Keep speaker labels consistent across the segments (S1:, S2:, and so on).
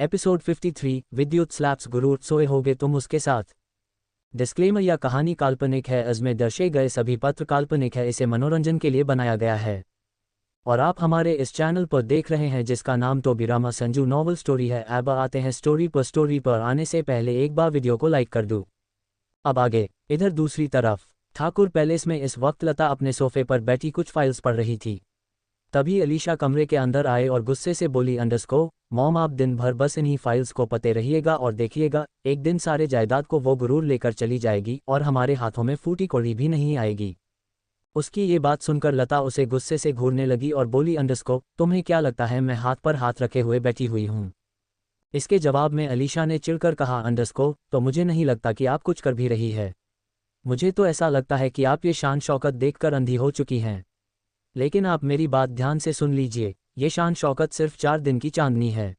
S1: Episode 53 विद्युत slaps गुरूर सोए होगे तुम उसके साथ। डिस्क्लेमर यह कहानी काल्पनिक है। इसमें दर्शाए गए सभी पात्र काल्पनिक है। इसे मनोरंजन के लिए बनाया गया है और आप हमारे इस चैनल पर देख रहे हैं जिसका नाम टोबीरामा संजू नॉवल स्टोरी है। अब आते हैं स्टोरी पर। स्टोरी पर आने से पहले एक बार वीडियो को लाइक कर दूं। अब आगे। इधर दूसरी तरफ ठाकुर पैलेस में इस वक्त लता अपने सोफे पर बैठी कुछ फाइल्स पढ़ रही थी। तभी अलीशा कमरे के अंदर आए और गुस्से से बोली, मॉम आप दिन भर बस इन्हीं फाइल्स को पते रहिएगा और देखिएगा एक दिन सारे जायदाद को वो गुरूर लेकर चली जाएगी और हमारे हाथों में फूटी कौड़ी भी नहीं आएगी। उसकी ये बात सुनकर लता उसे गुस्से से घूरने लगी और बोली, तुम्हें क्या लगता है मैं हाथ पर हाथ रखे हुए बैठी हुई हूँ? इसके जवाब में अलीशा ने चिढ़कर कहा, तो मुझे नहीं लगता कि आप कुछ कर भी रही है। मुझे तो ऐसा लगता है कि आप ये शान शौकत देखकर अंधी हो चुकी हैं। लेकिन आप मेरी बात ध्यान से सुन लीजिए, ये शान शौकत सिर्फ 4 दिन की चांदनी है।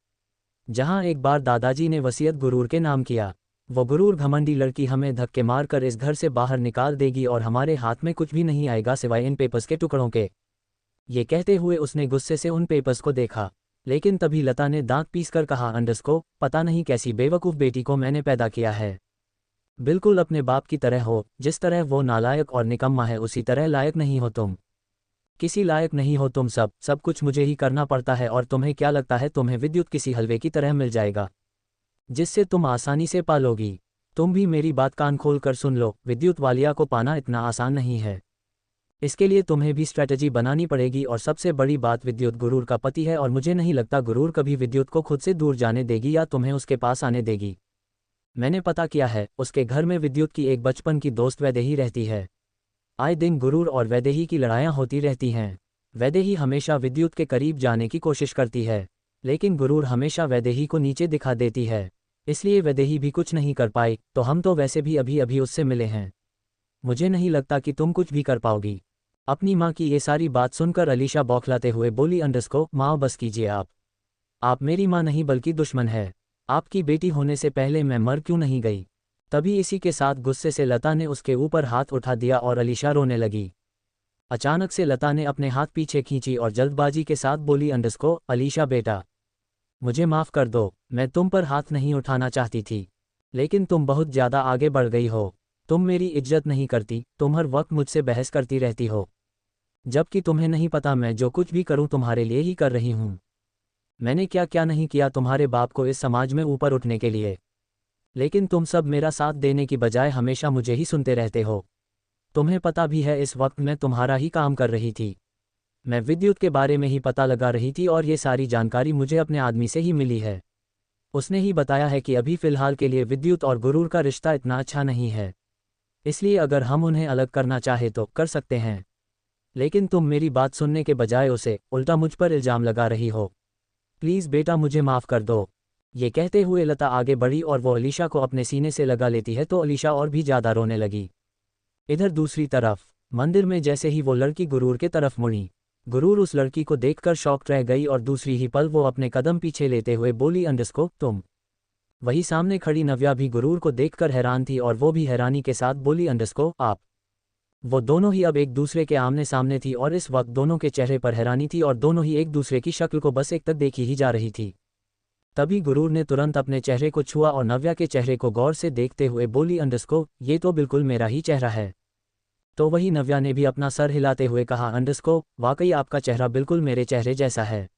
S1: जहां एक बार दादाजी ने वसीयत गुरूर के नाम किया, वो गुरूर घमंडी लड़की हमें धक्के मारकर इस घर से बाहर निकाल देगी और हमारे हाथ में कुछ भी नहीं आएगा सिवाय इन पेपर्स के टुकड़ों के। ये कहते हुए उसने गुस्से से उन पेपर्स को देखा, लेकिन तभी लता ने दांत पीसकर कहा, पता नहीं कैसी बेवकूफ़ बेटी को मैंने पैदा किया है। बिल्कुल अपने बाप की तरह हो। जिस तरह वो नालायक और निकम्मा है उसी तरह लायक नहीं हो तुम। किसी लायक नहीं हो तुम। सब कुछ मुझे ही करना पड़ता है और तुम्हें क्या लगता है तुम्हें विद्युत किसी हलवे की तरह मिल जाएगा जिससे तुम आसानी से पालोगी? तुम भी मेरी बात कान खोल कर सुन लो, विद्युत वालिया को पाना इतना आसान नहीं है। इसके लिए तुम्हें भी स्ट्रैटेजी बनानी पड़ेगी और सबसे बड़ी बात, विद्युत गुरूर का पति है और मुझे नहीं लगता गुरूर कभी विद्युत को खुद से दूर जाने देगी या तुम्हें उसके पास आने देगी। मैंने पता किया है, उसके घर में विद्युत की एक बचपन की दोस्त वैदेही रहती है। आए दिन गुरूर और वैदेही की लड़ाइयाँ होती रहती हैं। वैदेही हमेशा विद्युत के करीब जाने की कोशिश करती है, लेकिन गुरूर हमेशा वैदेही को नीचे दिखा देती है, इसलिए वैदेही भी कुछ नहीं कर पाई। तो हम तो वैसे भी अभी अभी उससे मिले हैं। मुझे नहीं लगता कि तुम कुछ भी कर पाओगी। अपनी माँ की ये सारी बात सुनकर अलीशा बौखलाते हुए बोली, माँ बस कीजिए आप मेरी माँ नहीं बल्कि दुश्मन है। आपकी बेटी होने से पहले मैं मर क्यों नहीं गई? तभी इसी के साथ गुस्से से लता ने उसके ऊपर हाथ उठा दिया और अलीशा रोने लगी। अचानक से लता ने अपने हाथ पीछे खींची और जल्दबाजी के साथ बोली, अलीशा बेटा, मुझे माफ़ कर दो। मैं तुम पर हाथ नहीं उठाना चाहती थी, लेकिन तुम बहुत ज़्यादा आगे बढ़ गई हो। तुम मेरी इज्जत नहीं करती, तुम हर वक्त मुझसे बहस करती रहती हो, जबकि तुम्हें नहीं पता मैं जो कुछ भी करूं तुम्हारे लिए ही कर रही हूं। मैंने क्या क्या नहीं किया तुम्हारे बाप को इस समाज में ऊपर उठने के लिए, लेकिन तुम सब मेरा साथ देने की बजाय हमेशा मुझे ही सुनते रहते हो। तुम्हें पता भी है इस वक्त मैं तुम्हारा ही काम कर रही थी। मैं विद्युत के बारे में ही पता लगा रही थी और ये सारी जानकारी मुझे अपने आदमी से ही मिली है। उसने ही बताया है कि अभी फ़िलहाल के लिए विद्युत और गुरूर का रिश्ता इतना अच्छा नहीं है, इसलिए अगर हम उन्हें अलग करना चाहे तो कर सकते हैं। लेकिन तुम मेरी बात सुनने के बजाय उसे उल्टा मुझ पर इल्ज़ाम लगा रही हो। प्लीज़ बेटा मुझे माफ़ कर दो। ये कहते हुए लता आगे बढ़ी और वो अलीशा को अपने सीने से लगा लेती है तो अलीशा और भी ज़्यादा रोने लगी। इधर दूसरी तरफ मंदिर में जैसे ही वो लड़की गुरूर के तरफ मुड़ी, गुरूर उस लड़की को देखकर शॉक्ड रह गई और दूसरी ही पल वो अपने कदम पीछे लेते हुए बोली, तुम। वही सामने खड़ी नव्या भी गुरूर को देखकर हैरान थी और वो भी हैरानी के साथ बोली, आप। वो दोनों ही अब एक दूसरे के आमने सामने थी और इस वक्त दोनों के चेहरे पर हैरानी थी और दोनों ही एक दूसरे की शक्ल को बस एक तक देखी ही जा रही थी। तभी गुरूर ने तुरंत अपने चेहरे को छुआ और नव्या के चेहरे को गौर से देखते हुए बोली, ये तो बिल्कुल मेरा ही चेहरा है। तो वही नव्या ने भी अपना सर हिलाते हुए कहा, वाकई आपका चेहरा बिल्कुल मेरे चेहरे जैसा है।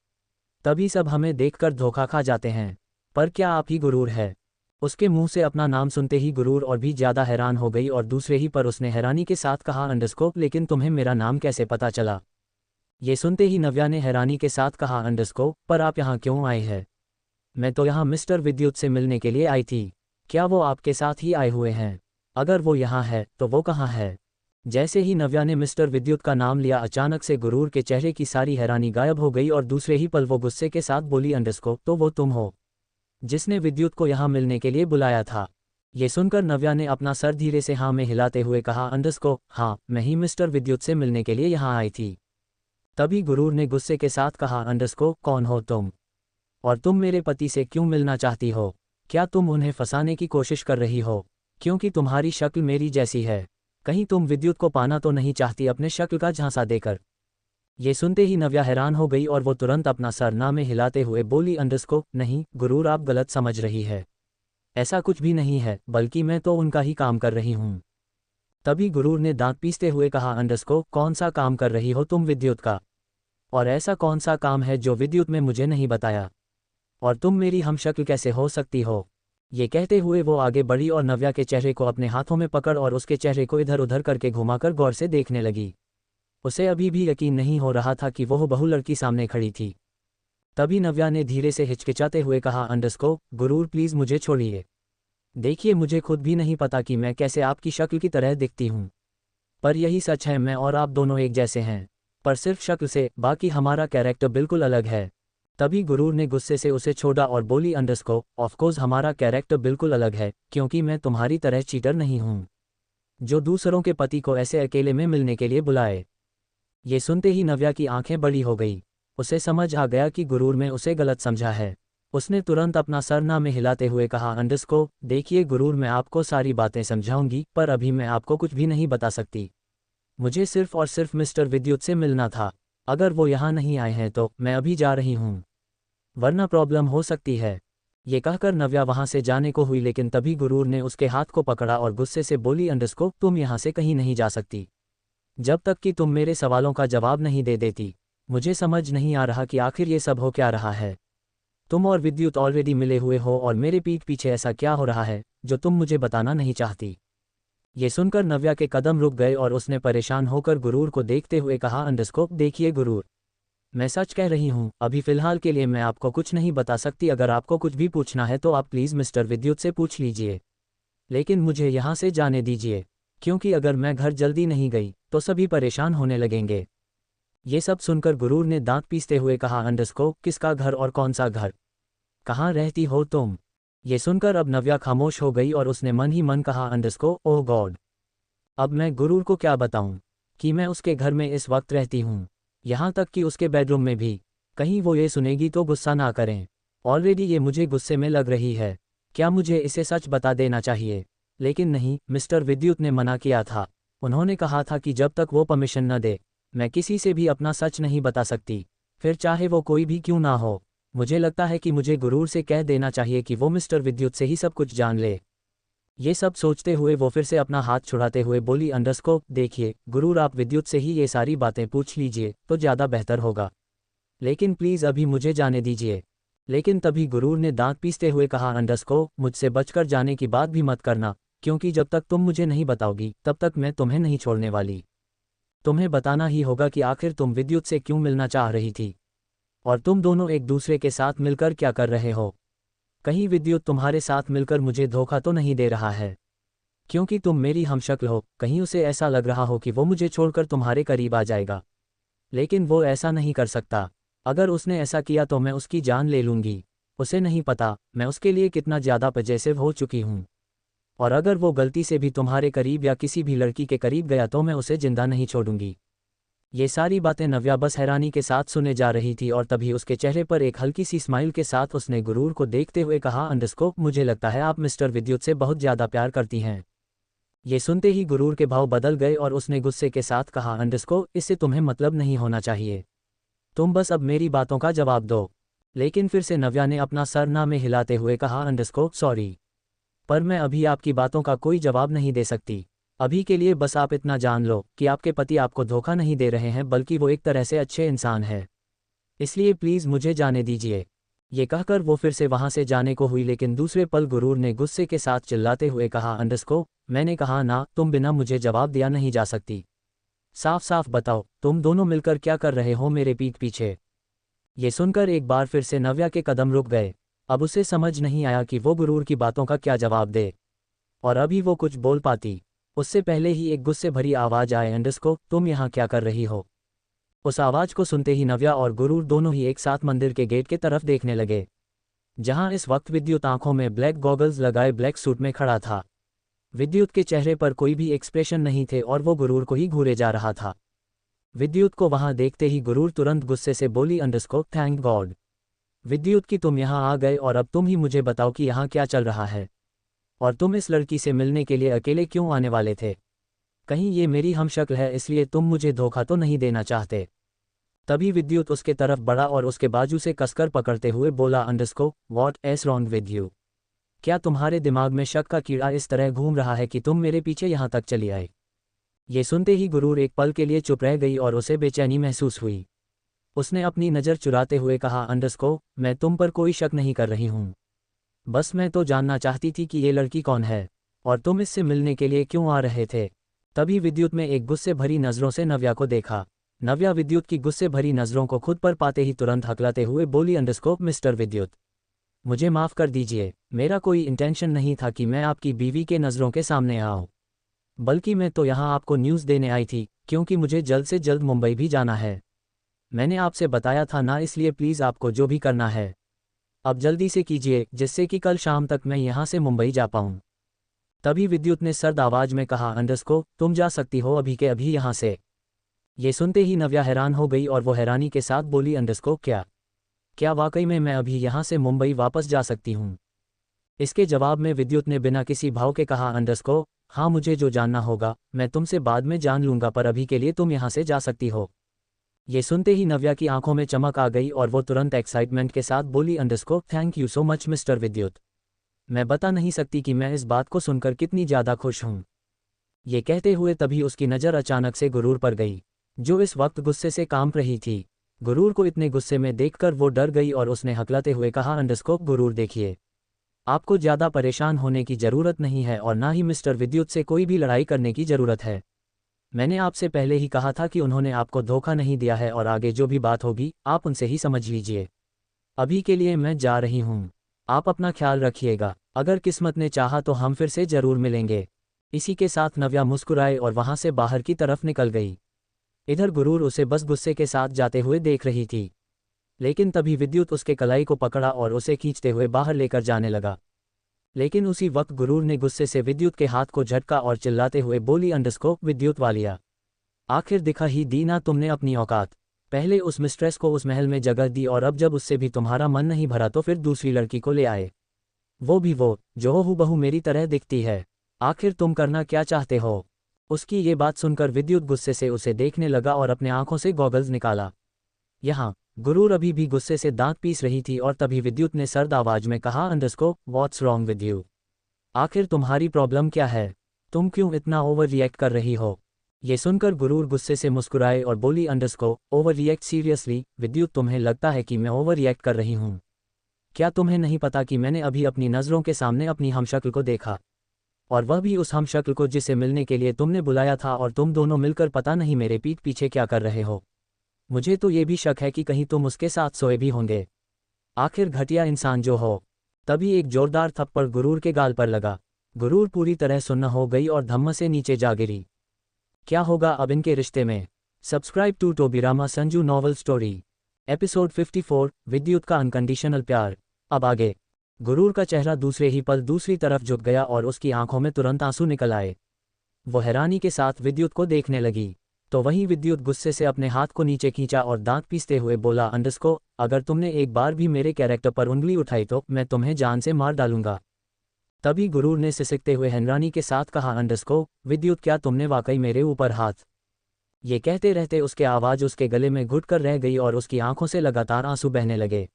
S1: तभी सब हमें देखकर धोखा खा जाते हैं, पर क्या आप ही गुरूर है? उसके मुंह से अपना नाम सुनते ही गुरूर और भी ज़्यादा हैरान हो गई और दूसरे ही पर उसने हैरानी के साथ कहा, लेकिन तुम्हें मेरा नाम कैसे पता चला? ये सुनते ही नव्या ने हैरानी के साथ कहा, पर आप यहाँ क्यों आए हैं? मैं तो यहाँ मिस्टर विद्युत से मिलने के लिए आई थी। क्या वो आपके साथ ही आए हुए हैं? अगर वो यहाँ है तो वो कहाँ है? जैसे ही नव्या ने मिस्टर विद्युत का नाम लिया, अचानक से गुरूर के चेहरे की सारी हैरानी गायब हो गई और दूसरे ही पल वो गुस्से के साथ बोली, तो वो तुम हो जिसने विद्युत को यहाँ मिलने के लिए बुलाया था? ये सुनकर नव्या ने अपना सर धीरे से हाँ में हिलाते हुए कहा, हाँ मैं ही मिस्टर विद्युत से मिलने के लिए यहाँ आई थी। तभी गुरूर ने गुस्से के साथ कहा, कौन हो तुम? और तुम मेरे पति से क्यों मिलना चाहती हो? क्या तुम उन्हें फंसाने की कोशिश कर रही हो? क्योंकि तुम्हारी शक्ल मेरी जैसी है। कहीं तुम विद्युत को पाना तो नहीं चाहती अपने शक्ल का झांसा देकर? ये सुनते ही नव्या हैरान हो गई और वो तुरंत अपना सर ना में हिलाते हुए बोली अंडरस्को नहीं गुरूर आप गलत समझ रही है। ऐसा कुछ भी नहीं है, बल्कि मैं तो उनका ही काम कर रही हूँ। तभी गुरूर ने दांत पीसते हुए कहा अंडरस्को कौन सा काम कर रही हो तुम विद्युत का? और ऐसा कौन सा काम है जो विद्युत में मुझे नहीं बताया? और तुम मेरी हमशक्ल कैसे हो सकती हो? ये कहते हुए वो आगे बढ़ी और नव्या के चेहरे को अपने हाथों में पकड़ और उसके चेहरे को इधर उधर करके घुमाकर गौर से देखने लगी। उसे अभी भी यकीन नहीं हो रहा था कि वह बहू लड़की सामने खड़ी थी। तभी नव्या ने धीरे से हिचकिचाते हुए कहा अंडरस्को गुरूर प्लीज़ मुझे छोड़िए। देखिए मुझे खुद भी नहीं पता कि मैं कैसे आपकी शक्ल की तरह दिखती हूँ, पर यही सच है मैं और आप दोनों एक जैसे हैं, पर सिर्फ शक्ल से, बाकी हमारा कैरेक्टर बिल्कुल अलग है। तभी गुरूर ने गुस्से से उसे छोड़ा और बोली अंडरस्को ऑफकोर्स हमारा कैरेक्टर बिल्कुल अलग है, क्योंकि मैं तुम्हारी तरह चीटर नहीं हूँ जो दूसरों के पति को ऐसे अकेले में मिलने के लिए बुलाए। ये सुनते ही नव्या की आंखें बड़ी हो गई। उसे समझ आ गया कि गुरूर में उसे गलत समझा है। उसने तुरंत अपना सर ना में हिलाते हुए कहा अंडरस्को देखिए गुरूर मैं आपको सारी बातें समझाऊंगी, पर अभी मैं आपको कुछ भी नहीं बता सकती। मुझे सिर्फ और सिर्फ मिस्टर विद्युत से मिलना था। अगर वो यहाँ नहीं आए हैं तो मैं अभी जा रही हूँ, वरना प्रॉब्लम हो सकती है। ये कहकर नव्या वहाँ से जाने को हुई, लेकिन तभी गुरूर ने उसके हाथ को पकड़ा और गुस्से से बोली अंडरस्को तुम यहाँ से कहीं नहीं जा सकती जब तक कि तुम मेरे सवालों का जवाब नहीं दे देती। मुझे समझ नहीं आ रहा कि आखिर ये सब हो क्या रहा है। तुम और विद्युत ऑलरेडी मिले हुए हो और मेरे पीठ पीछे ऐसा क्या हो रहा है जो तुम मुझे बताना नहीं चाहती? ये सुनकर नव्या के कदम रुक गए और उसने परेशान होकर गुरूर को देखते हुए कहा अंडरस्को देखिए गुरूर, मैं सच कह रही हूँ, अभी फ़िलहाल के लिए मैं आपको कुछ नहीं बता सकती। अगर आपको कुछ भी पूछना है तो आप प्लीज़ मिस्टर विद्युत से पूछ लीजिए, लेकिन मुझे यहाँ से जाने दीजिए, क्योंकि अगर मैं घर जल्दी नहीं गई तो सभी परेशान होने लगेंगे। ये सब सुनकर गुरूर ने दांत पीसते हुए कहा अंडरस्को किसका घर और कौन सा घर? कहाँ रहती हो तुम? ये सुनकर अब नव्या खामोश हो गई और उसने मन ही मन कहा अंडरस्को ओह गॉड, अब मैं गुरूर को क्या बताऊं कि मैं उसके घर में इस वक्त रहती हूँ, यहाँ तक कि उसके बेडरूम में भी। कहीं वो ये सुनेगी तो गुस्सा ना करें। ऑलरेडी ये मुझे गुस्से में लग रही है। क्या मुझे इसे सच बता देना चाहिए? लेकिन नहीं, मिस्टर विद्युत ने मना किया था। उन्होंने कहा था कि जब तक वो परमिशन न दे मैं किसी से भी अपना सच नहीं बता सकती, फिर चाहे वो कोई भी क्यों ना हो। मुझे लगता है कि मुझे गुरूर से कह देना चाहिए कि वो मिस्टर विद्युत से ही सब कुछ जान ले। ये सब सोचते हुए वो फिर से अपना हाथ छुड़ाते हुए बोली अंडरस्को देखिए गुरूर आप विद्युत से ही ये सारी बातें पूछ लीजिए तो ज़्यादा बेहतर होगा, लेकिन प्लीज़ अभी मुझे जाने दीजिए। लेकिन तभी गुरूर ने दांत पीसते हुए कहा अंडरस्को मुझसे बचकर जाने की बात भी मत करना, क्योंकि जब तक तुम मुझे नहीं बताओगी तब तक मैं तुम्हें नहीं छोड़ने वाली। तुम्हें बताना ही होगा कि आखिर तुम विद्युत से क्यों मिलना चाह रही थी, और तुम दोनों एक दूसरे के साथ मिलकर क्या कर रहे हो। कहीं विद्युत तुम्हारे साथ मिलकर मुझे धोखा तो नहीं दे रहा है? क्योंकि तुम मेरी हमशक्ल हो, कहीं उसे ऐसा लग रहा हो कि वो मुझे छोड़कर तुम्हारे करीब आ जाएगा, लेकिन वो ऐसा नहीं कर सकता। अगर उसने ऐसा किया तो मैं उसकी जान ले लूँगी। उसे नहीं पता मैं उसके लिए कितना ज़्यादा पजेसिव हो चुकी हूँ, और अगर वो गलती से भी तुम्हारे करीब या किसी भी लड़की के करीब गया तो मैं उसे जिंदा नहीं छोड़ूंगी। ये सारी बातें नव्या बस हैरानी के साथ सुने जा रही थी और तभी उसके चेहरे पर एक हल्की सी स्माइल के साथ उसने गुरूर को देखते हुए कहा अंडरस्को मुझे लगता है आप मिस्टर विद्युत से बहुत ज़्यादा प्यार करती हैं। ये सुनते ही गुरूर के भाव बदल गए और उसने गुस्से के साथ कहा अंडरस्को इससे तुम्हें मतलब नहीं होना चाहिए, तुम बस अब मेरी बातों का जवाब दो। लेकिन फिर से नव्या ने अपना सर ना में हिलाते हुए कहा अंडरस्को सॉरी, पर मैं अभी आपकी बातों का कोई जवाब नहीं दे सकती। अभी के लिए बस आप इतना जान लो कि आपके पति आपको धोखा नहीं दे रहे हैं, बल्कि वो एक तरह से अच्छे इंसान है। इसलिए प्लीज़ मुझे जाने दीजिए। ये कहकर वो फिर से वहाँ से जाने को हुई, लेकिन दूसरे पल गुरूर ने गुस्से के साथ चिल्लाते हुए कहा अंडरस्को मैंने कहा ना, तुम बिना मुझे जवाब दिया नहीं जा सकती। साफ साफ बताओ तुम दोनों मिलकर क्या कर रहे हो मेरे पीठ पीछे? ये सुनकर एक बार फिर से नव्या के कदम रुक गए। अब उसे समझ नहीं आया कि वो गुरूर की बातों का क्या जवाब दे, और अभी वो कुछ बोल पाती उससे पहले ही एक गुस्से भरी आवाज़ आए अंडरस्को तुम यहाँ क्या कर रही हो? उस आवाज़ को सुनते ही नव्या और गुरूर दोनों ही एक साथ मंदिर के गेट के तरफ देखने लगे, जहाँ इस वक्त विद्युत आंखों में ब्लैक गॉगल्स लगाए ब्लैक सूट में खड़ा था। विद्युत के चेहरे पर कोई भी एक्सप्रेशन नहीं थे और वो गुरूर को ही घूरे जा रहा था। विद्युत को वहां देखते ही गुरूर तुरंत गुस्से से बोली अंडरस्को थैंक गॉड विद्युत कि तुम यहाँ आ गए, और अब तुम ही मुझे बताओ कि यहाँ क्या चल रहा है, और तुम इस लड़की से मिलने के लिए अकेले क्यों आने वाले थे? कहीं ये मेरी हमशक्ल है इसलिए तुम मुझे धोखा तो नहीं देना चाहते? तभी विद्युत उसके तरफ बढ़ा और उसके बाजू से कसकर पकड़ते हुए बोला, अंडरस्को what is wrong with you? क्या तुम्हारे दिमाग में शक का कीड़ा इस तरह घूम रहा है कि तुम मेरे पीछे यहाँ तक चली आए? ये सुनते ही गुरूर एक पल के लिए चुप रह गई और उसे बेचैनी महसूस हुई। उसने अपनी नज़र चुराते हुए कहा, अंडरस्को मैं तुम पर कोई शक नहीं कर रही हूँ। बस मैं तो जानना चाहती थी कि ये लड़की कौन है और तुम इससे मिलने के लिए क्यों आ रहे थे। तभी विद्युत में एक गुस्से भरी नज़रों से नव्या को देखा। नव्या विद्युत की गुस्से भरी नज़रों को खुद पर पाते ही तुरंत हकलाते हुए बोली, अंडरस्को मिस्टर विद्युत, मुझे माफ़ कर दीजिए, मेरा कोई इंटेंशन नहीं था कि मैं आपकी बीवी के नज़रों के सामने आऊँ, बल्कि मैं तो यहाँ आपको न्यूज़ देने आई थी क्योंकि मुझे जल्द से जल्द मुंबई भी जाना है। मैंने आपसे बताया था ना, इसलिए प्लीज़ आपको जो भी करना है अब जल्दी से कीजिए जिससे कि कल शाम तक मैं यहाँ से मुंबई जा पाऊँ। तभी विद्युत ने सर्द आवाज में कहा, अंडरस्को तुम जा सकती हो अभी के अभी यहाँ से। ये सुनते ही नव्या हैरान हो गई और वो हैरानी के साथ बोली, अंडरस्को क्या वाकई में मैं अभी यहाँ से मुंबई वापस जा सकती हूँ? इसके जवाब में विद्युत ने बिना किसी भाव के कहा, अंडरस्को हाँ, मुझे जो जानना होगा मैं तुमसे बाद में जान लूँगा, पर अभी के लिए तुम यहाँ से जा सकती हो। ये सुनते ही नव्या की आंखों में चमक आ गई और वो तुरंत एक्साइटमेंट के साथ बोली, अंडरस्को thank you so much mister विद्युत, मैं बता नहीं सकती कि मैं इस बात को सुनकर कितनी ज़्यादा खुश हूँ। ये कहते हुए तभी उसकी नज़र अचानक से गुरूर पर गई, जो इस वक्त गुस्से से कांप रही थी। गुरूर को इतने गुस्से में देखकर वो डर गई और उसने हकलाते हुए कहा, अंडरस्को गुरूर देखिए, आपको ज़्यादा परेशान होने की ज़रूरत नहीं है और ना ही मिस्टर विद्युत से कोई भी लड़ाई करने की ज़रूरत है। मैंने आपसे पहले ही कहा था कि उन्होंने आपको धोखा नहीं दिया है और आगे जो भी बात होगी आप उनसे ही समझ लीजिए। अभी के लिए मैं जा रही हूँ, आप अपना ख्याल रखिएगा, अगर किस्मत ने चाहा तो हम फिर से ज़रूर मिलेंगे। इसी के साथ नव्या मुस्कुराए और वहाँ से बाहर की तरफ निकल गई। इधर गुरूर उसे बस गुस्से के साथ जाते हुए देख रही थी, लेकिन तभी विद्युत उसके कलाई को पकड़ा और उसे खींचते हुए बाहर लेकर जाने लगा। लेकिन उसी वक्त गुरूर ने गुस्से से विद्युत के हाथ को झटका और चिल्लाते हुए बोली, अंडरस्को विद्युत वालिया, आखिर दिखा ही दी ना तुमने अपनी औकात। पहले उस मिस्ट्रेस को उस महल में जगह दी और अब जब उससे भी तुम्हारा मन नहीं भरा तो फिर दूसरी लड़की को ले आए, वो भी वो जो हूबहू मेरी तरह दिखती है। आखिर तुम करना क्या चाहते हो? उसकी ये बात सुनकर विद्युत गुस्से से उसे देखने लगा और अपने आंखों से गॉगल्स निकाला। यहाँ गुरूर अभी भी गुस्से से दांत पीस रही थी और तभी विद्युत ने सर्द आवाज में कहा, अंडरस्को व्हाट्स रॉन्ग विद यू? आखिर तुम्हारी प्रॉब्लम क्या है? तुम क्यों इतना ओवर रिएक्ट कर रही हो? ये सुनकर गुरूर गुस्से से मुस्कुराए और बोली, अंडरस्को ओवर रिएक्ट सीरियसली विद्युत, तुम्हें लगता है कि मैं ओवर रिएक्ट कर रही हूँ? क्या तुम्हें नहीं पता कि मैंने अभी अपनी नज़रों के सामने अपनी हमशक्ल को देखा, और वह भी उस हमशक्ल को जिसे मिलने के लिए तुमने बुलाया था, और तुम दोनों मिलकर पता नहीं मेरे पीठ पीछे क्या कर रहे हो। मुझे तो ये भी शक है कि कहीं तुम उसके साथ सोए भी होंगे। आखिर घटिया इंसान जो हो। तभी एक जोरदार थप्पड़ गुरूर के गाल पर लगा। गुरूर पूरी तरह सुन्न हो गई और धम्म से नीचे जा गिरी। क्या होगा अब इनके रिश्ते में? Subscribe to Tobirama Sanju novel story episode 54 विद्युत का अनकंडीशनल प्यार। अब आगे। गुरूर का चेहरा दूसरे ही पल दूसरी तरफ झुक गया और उसकी आंखों में तुरंत आंसू निकल आए। वो हैरानी के साथ विद्युत को देखने लगी, तो वहीं विद्युत गुस्से से अपने हाथ को नीचे खींचा और दांत पीसते हुए बोला, अंडरस्को अगर तुमने एक बार भी मेरे कैरेक्टर पर उंगली उठाई तो मैं तुम्हें जान से मार डालूंगा। तभी गुरूर ने सिसकते हुए हैरानी के साथ कहा, अंडरस्को विद्युत क्या तुमने वाकई मेरे ऊपर हाथ? ये कहते रहते उसके आवाज़ उसके गले में घुट कर रह गई और उसकी आंखों से लगातार आंसू बहने लगे।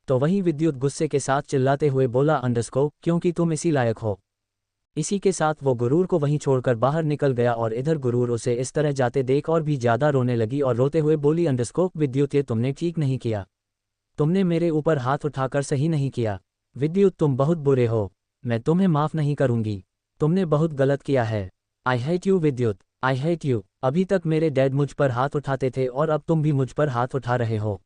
S1: तो वहीं विद्युत गुस्से के साथ चिल्लाते हुए बोला, अंडरस्को क्योंकि तुम इसी लायक हो। इसी के साथ वो गुरूर को वहीं छोड़कर बाहर निकल गया और इधर गुरूर उसे इस तरह जाते देख और भी ज़्यादा रोने लगी और रोते हुए बोली, अंडरस्को विद्युत ये तुमने ठीक नहीं किया, तुमने मेरे ऊपर हाथ उठाकर सही नहीं किया। विद्युत तुम बहुत बुरे हो, मैं तुम्हें माफ़ नहीं करूंगी, तुमने बहुत गलत किया है। आई हेट यू विद्युत, आई हेट यू। अभी तक मेरे डैड मुझ पर हाथ उठाते थे और अब तुम भी मुझ पर हाथ उठा रहे हो।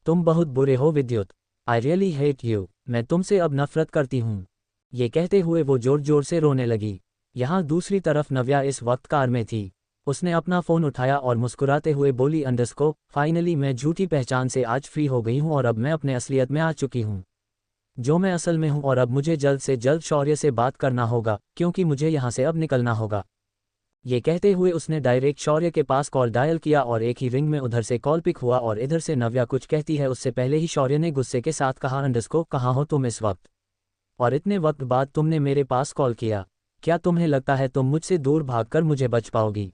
S1: तुम बहुत बुरे हो विद्युत, आई रियली हेट यू, मैं तुमसे अब नफरत करती हूँ। ये कहते हुए वो जोर जोर से रोने लगी। यहाँ दूसरी तरफ नव्या इस वक्त कार में थी। उसने अपना फ़ोन उठाया और मुस्कुराते हुए बोली, अंडरस्को फाइनली मैं झूठी पहचान से आज फ्री हो गई हूँ और अब मैं अपने असलियत में आ चुकी हूँ, जो मैं असल में हूँ, और अब मुझे जल्द से जल्द शौर्य से बात करना होगा क्योंकि मुझे यहाँ से अब निकलना होगा। ये कहते हुए उसने डायरेक्ट शौर्य के पास कॉल डायल किया और एक ही रिंग में उधर से कॉल पिक हुआ और इधर से नव्या कुछ कहती है उससे पहले ही शौर्य ने गुस्से के साथ कहा, अंडरस्को कहाँ हो तुम इस वक्त, और इतने वक्त बाद तुमने मेरे पास कॉल किया? क्या तुम्हें लगता है तुम मुझसे दूर भागकर मुझे बच पाओगी?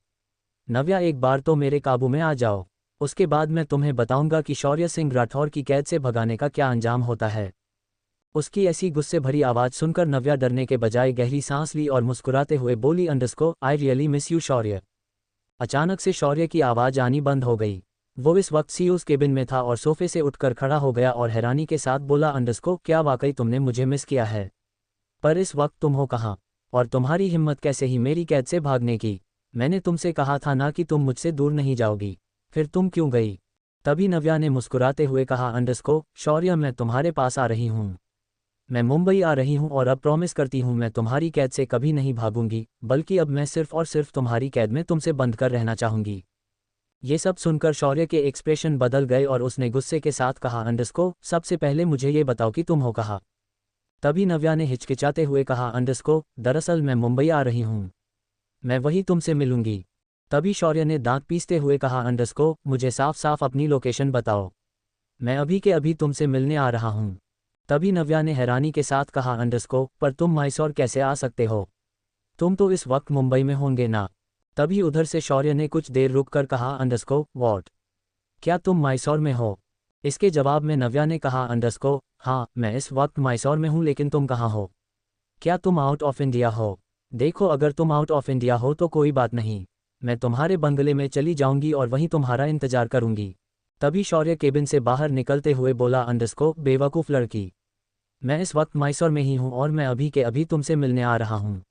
S1: नव्या एक बार तो मेरे काबू में आ जाओ। उसके बाद मैं तुम्हें बताऊंगा कि शौर्य सिंह राठौर की कैद से भगाने का क्या अंजाम होता है। उसकी ऐसी गुस्से भरी आवाज़ सुनकर नव्या डरने के बजाय गहरी सांस ली और मुस्कुराते हुए बोली, अंडरस्को I really miss you Shaurya. अचानक से शौर्य की आवाज़ आनी बंद हो गई। वो इस वक्त सीयूज केबिन में था और सोफे से उठकर खड़ा हो गया और हैरानी के साथ बोला, अंडरस्को क्या वाकई तुमने मुझे मिस किया है? पर इस वक्त तुम हो कहाँ? और तुम्हारी हिम्मत कैसे ही मेरी कैद से भागने की? मैंने तुमसे कहा था ना कि तुम मुझसे दूर नहीं जाओगी, फिर तुम क्यों गई? तभी नव्या ने मुस्कुराते हुए कहा, अंडरस्को शौर्य मैं तुम्हारे पास आ रही हूँ। मैं मुंबई आ रही हूँ और अब प्रॉमिस करती हूँ मैं तुम्हारी कैद से कभी नहीं भागूंगी, बल्कि अब मैं सिर्फ और सिर्फ तुम्हारी कैद में तुमसे बंद कर रहना चाहूंगी। ये सब सुनकर शौर्य के एक्सप्रेशन बदल गए और उसने गुस्से के साथ कहा, अंडरस्को सबसे पहले मुझे ये बताओ कि तुम हो कहाँ? तभी नव्या ने हिचकिचाते हुए कहा, अंडरस्को दरअसल मैं मुंबई आ रही हूँ, मैं वही तुमसे मिलूंगी। तभी शौर्य ने दांत पीसते हुए कहा, अंडरस्को मुझे साफ साफ अपनी लोकेशन बताओ, मैं अभी के अभी तुमसे मिलने आ रहा हूँ। तभी नव्या ने हैरानी के साथ कहा, अंडरस्को पर तुम मैसूर कैसे आ सकते हो? तुम तो इस वक्त मुंबई में होंगे ना? तभी उधर से शौर्य ने कुछ देर रुककर कहा, अंडरस्को वॉट, क्या तुम मैसूर में हो? इसके जवाब में नव्या ने कहा, अंडरस्को हाँ मैं इस वक्त मैसूर में हूँ, लेकिन तुम कहाँ हो? क्या तुम आउट ऑफ इंडिया हो? देखो अगर तुम आउट ऑफ इंडिया हो तो कोई बात नहीं, मैं तुम्हारे बंगले में चली जाऊंगी और वहीं तुम्हारा इंतजार करूंगी। तभी शौर्य केबिन से बाहर निकलते हुए बोला, अंडरस्को बेवकूफ़ लड़की, मैं इस वक्त मैसूर में ही हूँ और मैं अभी के अभी तुमसे मिलने आ रहा हूँ।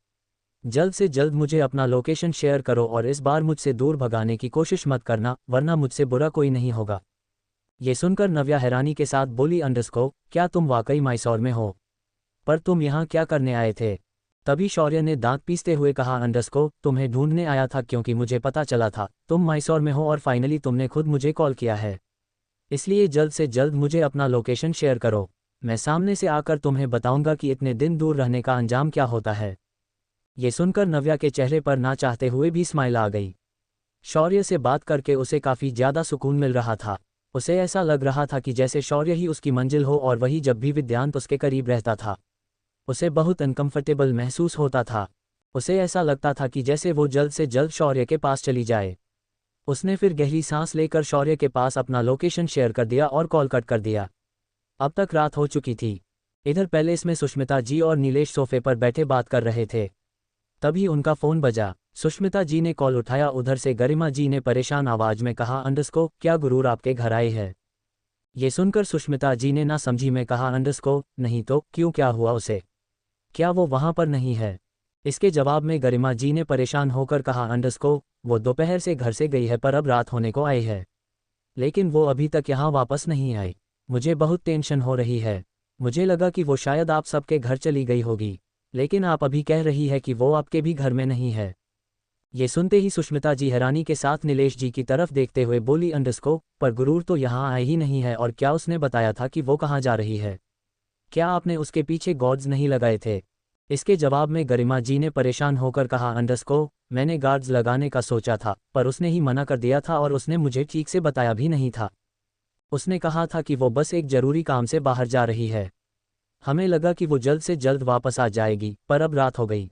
S1: जल्द से जल्द मुझे अपना लोकेशन शेयर करो और इस बार मुझसे दूर भगाने की कोशिश मत करना, वरना मुझसे बुरा कोई नहीं होगा। ये सुनकर नव्या हैरानी के साथ बोली, अंडरस्को क्या तुम वाकई मैसूर में हो? पर तुम यहाँ क्या करने आए थे? तभी शौर्य ने दांत पीसते हुए कहा, अंडरस्को तुम्हें ढूंढने आया था क्योंकि मुझे पता चला था तुम मैसूर में हो और फाइनली तुमने खुद मुझे कॉल किया है, इसलिए जल्द से जल्द मुझे अपना लोकेशन शेयर करो, मैं सामने से आकर तुम्हें बताऊंगा कि इतने दिन दूर रहने का अंजाम क्या होता है। ये सुनकर नव्या के चेहरे पर ना चाहते हुए भी स्माइल आ गई। शौर्य से बात करके उसे काफ़ी ज़्यादा सुकून मिल रहा था। उसे ऐसा लग रहा था कि जैसे शौर्य ही उसकी मंजिल हो और वही जब भी विद्यांत उसके करीब रहता था उसे बहुत अनकंफर्टेबल महसूस होता था। उसे ऐसा लगता था कि जैसे वो जल्द से जल्द शौर्य के पास चली जाए। उसने फिर गहरी सांस लेकर शौर्य के पास अपना लोकेशन शेयर कर दिया और कॉल कट कर दिया। अब तक रात हो चुकी थी। इधर पैलेस में सुष्मिता जी और नीलेश सोफे पर बैठे बात कर रहे थे। तभी उनका फ़ोन बजा। सुष्मिता जी ने कॉल उठाया। उधर से गरिमा जी ने परेशान आवाज में कहा, अंडरस्को क्या गुरूर आपके घर आए हैं? ये सुनकर सुष्मिता जी ने ना समझी में कहा, अंडरस्को नहीं तो क्यों, क्या हुआ उसे? क्या वो वहाँ पर नहीं है? इसके जवाब में गरिमा जी ने परेशान होकर कहा, अंडरस्को वो दोपहर से घर से गई है पर अब रात होने को आई है, लेकिन वो अभी तक यहाँ वापस नहीं आई। मुझे बहुत टेंशन हो रही है। मुझे लगा कि वो शायद आप सबके घर चली गई होगी, लेकिन आप अभी कह रही है कि वो आपके भी घर में नहीं है। ये सुनते ही सुष्मिता जी हैरानी के साथ नीलेश जी की तरफ देखते हुए बोली, अंडरस्को पर गुरूर तो यहाँ आई ही नहीं है, और क्या उसने बताया था कि वो कहाँ जा रही है? क्या आपने उसके पीछे गार्ड्स नहीं लगाए थे? इसके जवाब में गरिमा जी ने परेशान होकर कहा, अंडरस्को मैंने गार्ड्स लगाने का सोचा था पर उसने ही मना कर दिया था और उसने मुझे ठीक से बताया भी नहीं था। उसने कहा था कि वो बस एक ज़रूरी काम से बाहर जा रही है। हमें लगा कि वो जल्द से जल्द वापस आ जाएगी, पर अब रात हो गई,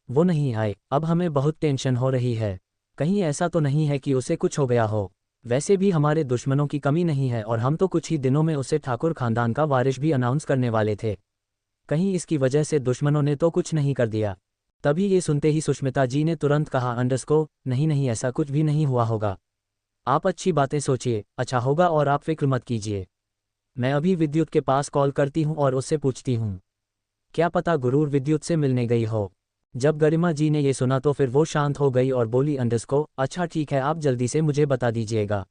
S1: वो नहीं आए। अब हमें बहुत टेंशन हो रही है। कहीं ऐसा तो नहीं है कि उसे कुछ हो गया हो? वैसे भी हमारे दुश्मनों की कमी नहीं है और हम तो कुछ ही दिनों में उसे ठाकुर खानदान का वारिस भी अनाउंस करने वाले थे। कहीं इसकी वजह से दुश्मनों ने तो कुछ नहीं कर दिया? तभी ये सुनते ही सुष्मिता जी ने तुरंत कहा, अंडरस्को नहीं नहीं, ऐसा कुछ भी नहीं हुआ होगा। आप अच्छी बातें सोचिए, अच्छा होगा, और आप फिक्र मत कीजिए। मैं अभी विद्युत के पास कॉल करती हूँ और उससे पूछती हूँ। क्या पता गुरूर विद्युत से मिलने गई हो। जब गरिमा जी ने ये सुना तो फिर वो शांत हो गई और बोली, अंडरस्को अच्छा ठीक है, आप जल्दी से मुझे बता दीजिएगा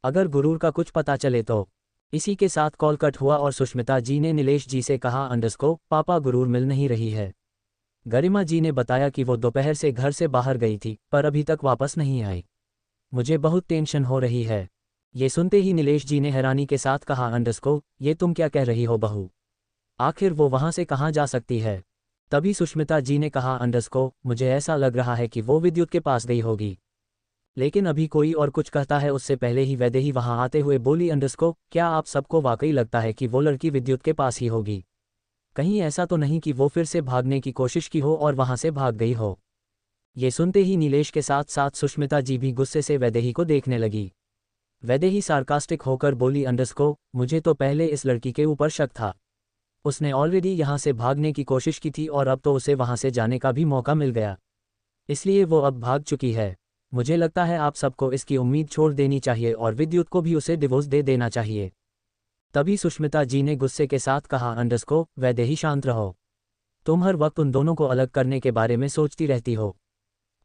S1: अगर गुरूर का कुछ पता चले तो। इसी के साथ कॉल कट हुआ और सुष्मिता जी ने नीलेश जी से कहा, अंडरस्को पापा गुरूर मिल नहीं रही है। गरिमा जी ने बताया कि वो दोपहर से घर से बाहर गई थी पर अभी तक वापस नहीं आई। मुझे बहुत टेंशन हो रही है। ये सुनते ही नीलेश जी ने हैरानी के साथ कहा, अंडरस्को ये तुम क्या कह रही हो बहू? आखिर वो वहाँ से कहाँ जा सकती है? तभी सुष्मिता जी ने कहा, अंडरस्को मुझे ऐसा लग रहा है कि वो विद्युत के पास गई होगी, लेकिन अभी कोई और कुछ कहता है उससे पहले ही वैदेही वहाँ आते हुए बोली, अंडरस्को क्या आप सबको वाकई लगता है कि वो लड़की विद्युत के पास ही होगी? कहीं ऐसा तो नहीं कि वो फिर से भागने की कोशिश की हो और वहाँ से भाग गई हो? ये सुनते ही नीलेश के साथ साथ सुष्मिता जी भी गुस्से से वैदेही को देखने लगी। वैदेही सार्कास्टिक होकर बोली अंडरस्को, मुझे तो पहले इस लड़की के ऊपर शक था। उसने ऑलरेडी यहाँ से भागने की कोशिश की थी और अब तो उसे वहाँ से जाने का भी मौका मिल गया, इसलिए वो अब भाग चुकी है। मुझे लगता है आप सबको इसकी उम्मीद छोड़ देनी चाहिए और विद्युत को भी उसे डिवोर्स दे देना चाहिए। तभी सुष्मिता जी ने गुस्से के साथ कहा, अंडरस्को, वैदेही शांत रहो। तुम हर वक्त उन दोनों को अलग करने के बारे में सोचती रहती हो।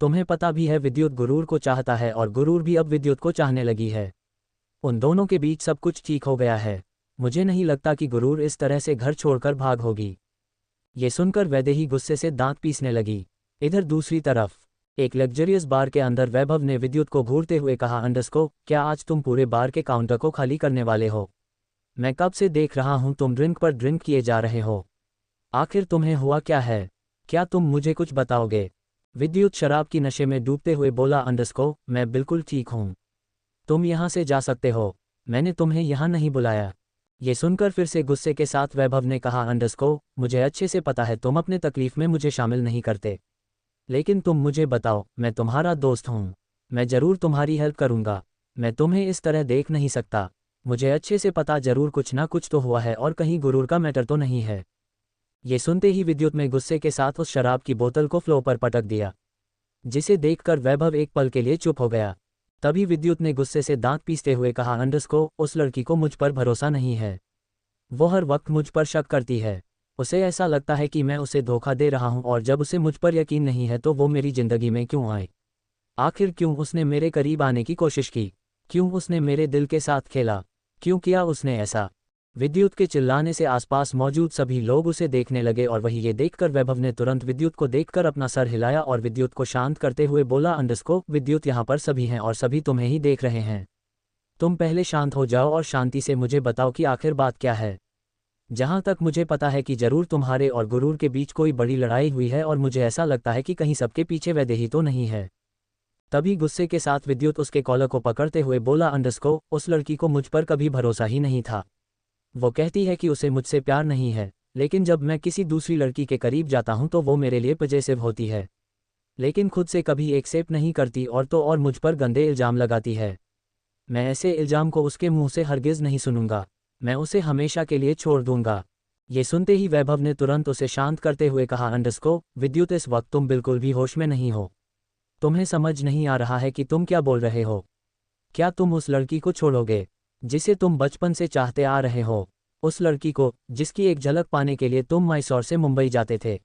S1: तुम्हें पता भी है विद्युत गुरूर को चाहता है और गुरूर भी अब विद्युत को चाहने लगी है। उन दोनों के बीच सब कुछ ठीक हो गया है। मुझे नहीं लगता कि गुरूर इस तरह से घर छोड़कर भाग होगी। ये सुनकर वैदेही गुस्से से दांत पीसने लगी। इधर दूसरी तरफ एक लग्जरियस बार के अंदर वैभव ने विद्युत को घूरते हुए कहा, अंडरस्को, क्या आज तुम पूरे बार के काउंटर को खाली करने वाले हो? मैं कब से देख रहा हूं तुम ड्रिंक पर ड्रिंक किए जा रहे हो। आखिर तुम्हें हुआ क्या है? क्या तुम मुझे कुछ बताओगे? विद्युत शराब की नशे में डूबते हुए बोला, अंडरस्को, मैं बिल्कुल ठीक हूं। तुम यहां से जा सकते हो। मैंने तुम्हें यहां नहीं बुलाया। ये सुनकर फिर से गुस्से के साथ वैभव ने कहा, अंडरस्को, मुझे अच्छे से पता है तुम अपने तकलीफ में मुझे शामिल नहीं करते, लेकिन तुम मुझे बताओ, मैं तुम्हारा दोस्त हूं। मैं जरूर तुम्हारी हेल्प करूंगा। मैं तुम्हें इस तरह देख नहीं सकता। मुझे अच्छे से पता जरूर कुछ ना कुछ तो हुआ है और कहीं गुरूर का मैटर तो नहीं है। ये सुनते ही विद्युत में गुस्से के साथ उस शराब की बोतल को फ्लोर पर पटक दिया, जिसे देखकर वैभव एक पल के लिए चुप हो गया। तभी विद्युत ने गुस्से से दांत पीसते हुए कहा, अंडरस्को, उस लड़की को मुझ पर भरोसा नहीं है। वो हर वक्त मुझ पर शक करती है। उसे ऐसा लगता है कि मैं उसे धोखा दे रहा हूं और जब उसे मुझ पर यकीन नहीं है तो वो मेरी जिंदगी में क्यों आए? आखिर क्यों उसने मेरे करीब आने की कोशिश की? क्यों उसने मेरे दिल के साथ खेला? क्यों किया उसने ऐसा? विद्युत के चिल्लाने से आसपास मौजूद सभी लोग उसे देखने लगे और वही ये देखकर वैभव ने तुरंत विद्युत को देखकर अपना सर हिलाया और विद्युत को शांत करते हुए बोला, अंडरस्को, विद्युत, यहाँ पर सभी हैं और सभी तुम्हें ही देख रहे हैं। तुम पहले शांत हो जाओ और शांति से मुझे बताओ कि आखिर बात क्या है। जहां तक मुझे पता है कि जरूर तुम्हारे और गुरूर के बीच कोई बड़ी लड़ाई हुई है और मुझे ऐसा लगता है कि कहीं सबके पीछे वैदेही तो नहीं है। तभी गुस्से के साथ विद्युत उसके कॉलर को पकड़ते हुए बोला, अंडरस्को, उस लड़की को मुझ पर कभी भरोसा ही नहीं था। वो कहती है कि उसे मुझसे प्यार नहीं है, लेकिन जब मैं किसी दूसरी लड़की के करीब जाता हूं तो वो मेरे लिए पॉजिटिव होती है, लेकिन खुद से कभी एक्सेप्ट नहीं करती और तो और मुझ पर गंदे इल्जाम लगाती है। मैं ऐसे इल्जाम को उसके मुंह से हरगिज नहीं सुनूंगा। मैं उसे हमेशा के लिए छोड़ दूंगा। ये सुनते ही वैभव ने तुरंत उसे शांत करते हुए कहा, अंडरस्को, विद्युत, इस वक्त तुम बिल्कुल भी होश में नहीं हो। तुम्हें समझ नहीं आ रहा है कि तुम क्या बोल रहे हो? क्या तुम उस लड़की को छोड़ोगे जिसे तुम बचपन से चाहते आ रहे हो? उस लड़की को जिसकी एक झलक पाने के लिए तुम मैसूर से मुंबई जाते थे?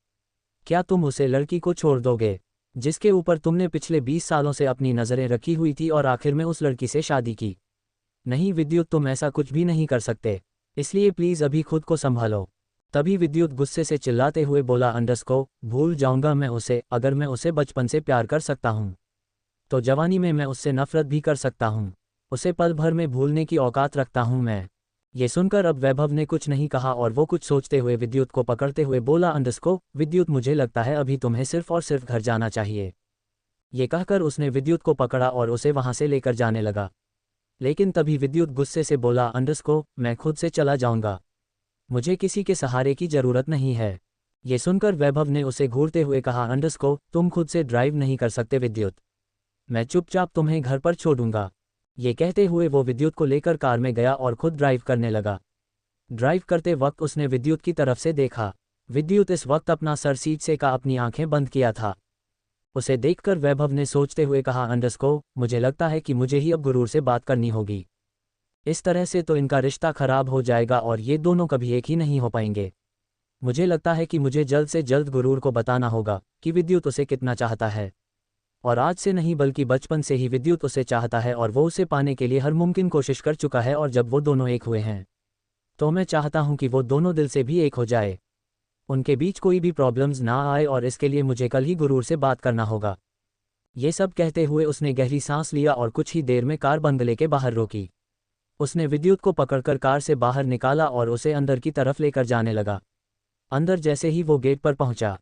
S1: क्या तुम उसे लड़की को छोड़ दोगे जिसके ऊपर तुमने पिछले 20 सालों से अपनी नज़रें रखी हुई थी और आखिर में उस लड़की से शादी की? नहीं विद्युत, तुम ऐसा कुछ भी नहीं कर सकते, इसलिए प्लीज़ अभी खुद को संभालो। तभी विद्युत गुस्से से चिल्लाते हुए बोला, अंडरस्को, भूल जाऊंगा मैं उसे। अगर मैं उसे बचपन से प्यार कर सकता हूं तो जवानी में मैं उससे नफरत भी कर सकता हूं। उसे पल भर में भूलने की औकात रखता हूं मैं। ये सुनकर अब वैभव ने कुछ नहीं कहा और वो कुछ सोचते हुए विद्युत को पकड़ते हुए बोला, अंडरस्को, विद्युत, मुझे लगता है अभी तुम्हें सिर्फ और सिर्फ घर जाना चाहिए। ये कहकर उसने विद्युत को पकड़ा और उसे वहां से लेकर जाने लगा। लेकिन तभी विद्युत गुस्से से बोला, अंडरस्को, मैं खुद से चला जाऊंगा। मुझे किसी के सहारे की जरूरत नहीं है। ये सुनकर वैभव ने उसे घूरते हुए कहा, अंडरस्को, तुम खुद से ड्राइव नहीं कर सकते विद्युत। मैं चुपचाप तुम्हें घर पर छोड़ूंगा। ये कहते हुए वो विद्युत को लेकर कार में गया और खुद ड्राइव करने लगा। ड्राइव करते वक्त उसने विद्युत की तरफ से देखा। विद्युत इस वक्त अपना सर सीट से का अपनी आंखें बंद किया था। उसे देखकर वैभव ने सोचते हुए कहा, अंडरस्को, मुझे लगता है कि मुझे ही अब गुरूर से बात करनी होगी। इस तरह से तो इनका रिश्ता खराब हो जाएगा और ये दोनों कभी एक ही नहीं हो पाएंगे। मुझे लगता है कि मुझे जल्द से जल्द गुरूर को बताना होगा कि विद्युत उसे कितना चाहता है, और आज से नहीं बल्कि बचपन से ही विद्युत उसे चाहता है और वो उसे पाने के लिए हर मुमकिन कोशिश कर चुका है। और जब वो दोनों एक हुए हैं तो मैं चाहता हूं कि वो दोनों दिल से भी एक हो जाए, उनके बीच कोई भी प्रॉब्लम्स ना आए, और इसके लिए मुझे कल ही गुरूर से बात करना होगा। ये सब कहते हुए उसने गहरी सांस लिया और कुछ ही देर में कार बंगले के बाहर रोकी। उसने विद्युत को पकड़कर कार से बाहर निकाला और उसे अंदर की तरफ लेकर जाने लगा। अंदर जैसे ही वो गेट पर पहुंचा,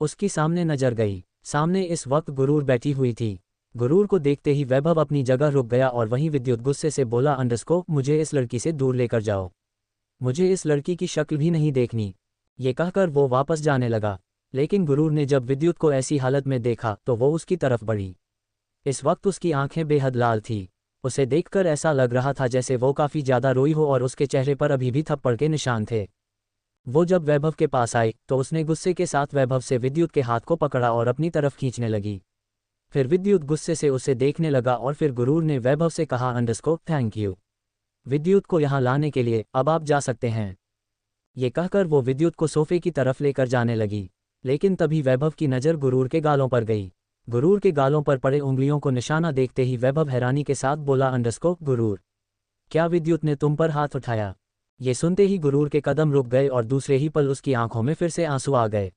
S1: उसकी सामने नजर गई। सामने इस वक्त गुरूर बैठी हुई थी। गुरूर को देखते ही वैभव अपनी जगह रुक गया और वहीं विद्युत गुस्से से बोला, अंडरस्को, मुझे इस लड़की से दूर लेकर जाओ। मुझे इस लड़की की शक्ल भी नहीं देखनी। ये कहकर वो वापस जाने लगा। लेकिन गुरूर ने जब विद्युत को ऐसी हालत में देखा तो वो उसकी तरफ बढ़ी। इस वक्त उसकी आंखें बेहद लाल थी। उसे देखकर ऐसा लग रहा था जैसे वो काफ़ी ज़्यादा रोई हो और उसके चेहरे पर अभी भी थप्पड़ के निशान थे। वो जब वैभव के पास आई तो उसने गुस्से के साथ वैभव से विद्युत के हाथ को पकड़ा और अपनी तरफ खींचने लगी। फिर विद्युत गुस्से से उसे देखने लगा और फिर गुरूर ने वैभव से कहा अंडरस्को थैंक यू विद्युत को यहाँ लाने के लिए, अब आप जा सकते हैं। ये कहकर वो विद्युत को सोफे की तरफ लेकर जाने लगी, लेकिन तभी वैभव की नज़र गुरूर के गालों पर गई। गुरूर के गालों पर पड़े उंगलियों को निशाना देखते ही वैभव हैरानी के साथ बोला अंडरस्को गुरूर, क्या विद्युत ने तुम पर हाथ उठाया? ये सुनते ही गुरूर के कदम रुक गए और दूसरे ही पल उसकी आंखों में फिर से आंसू आ गए।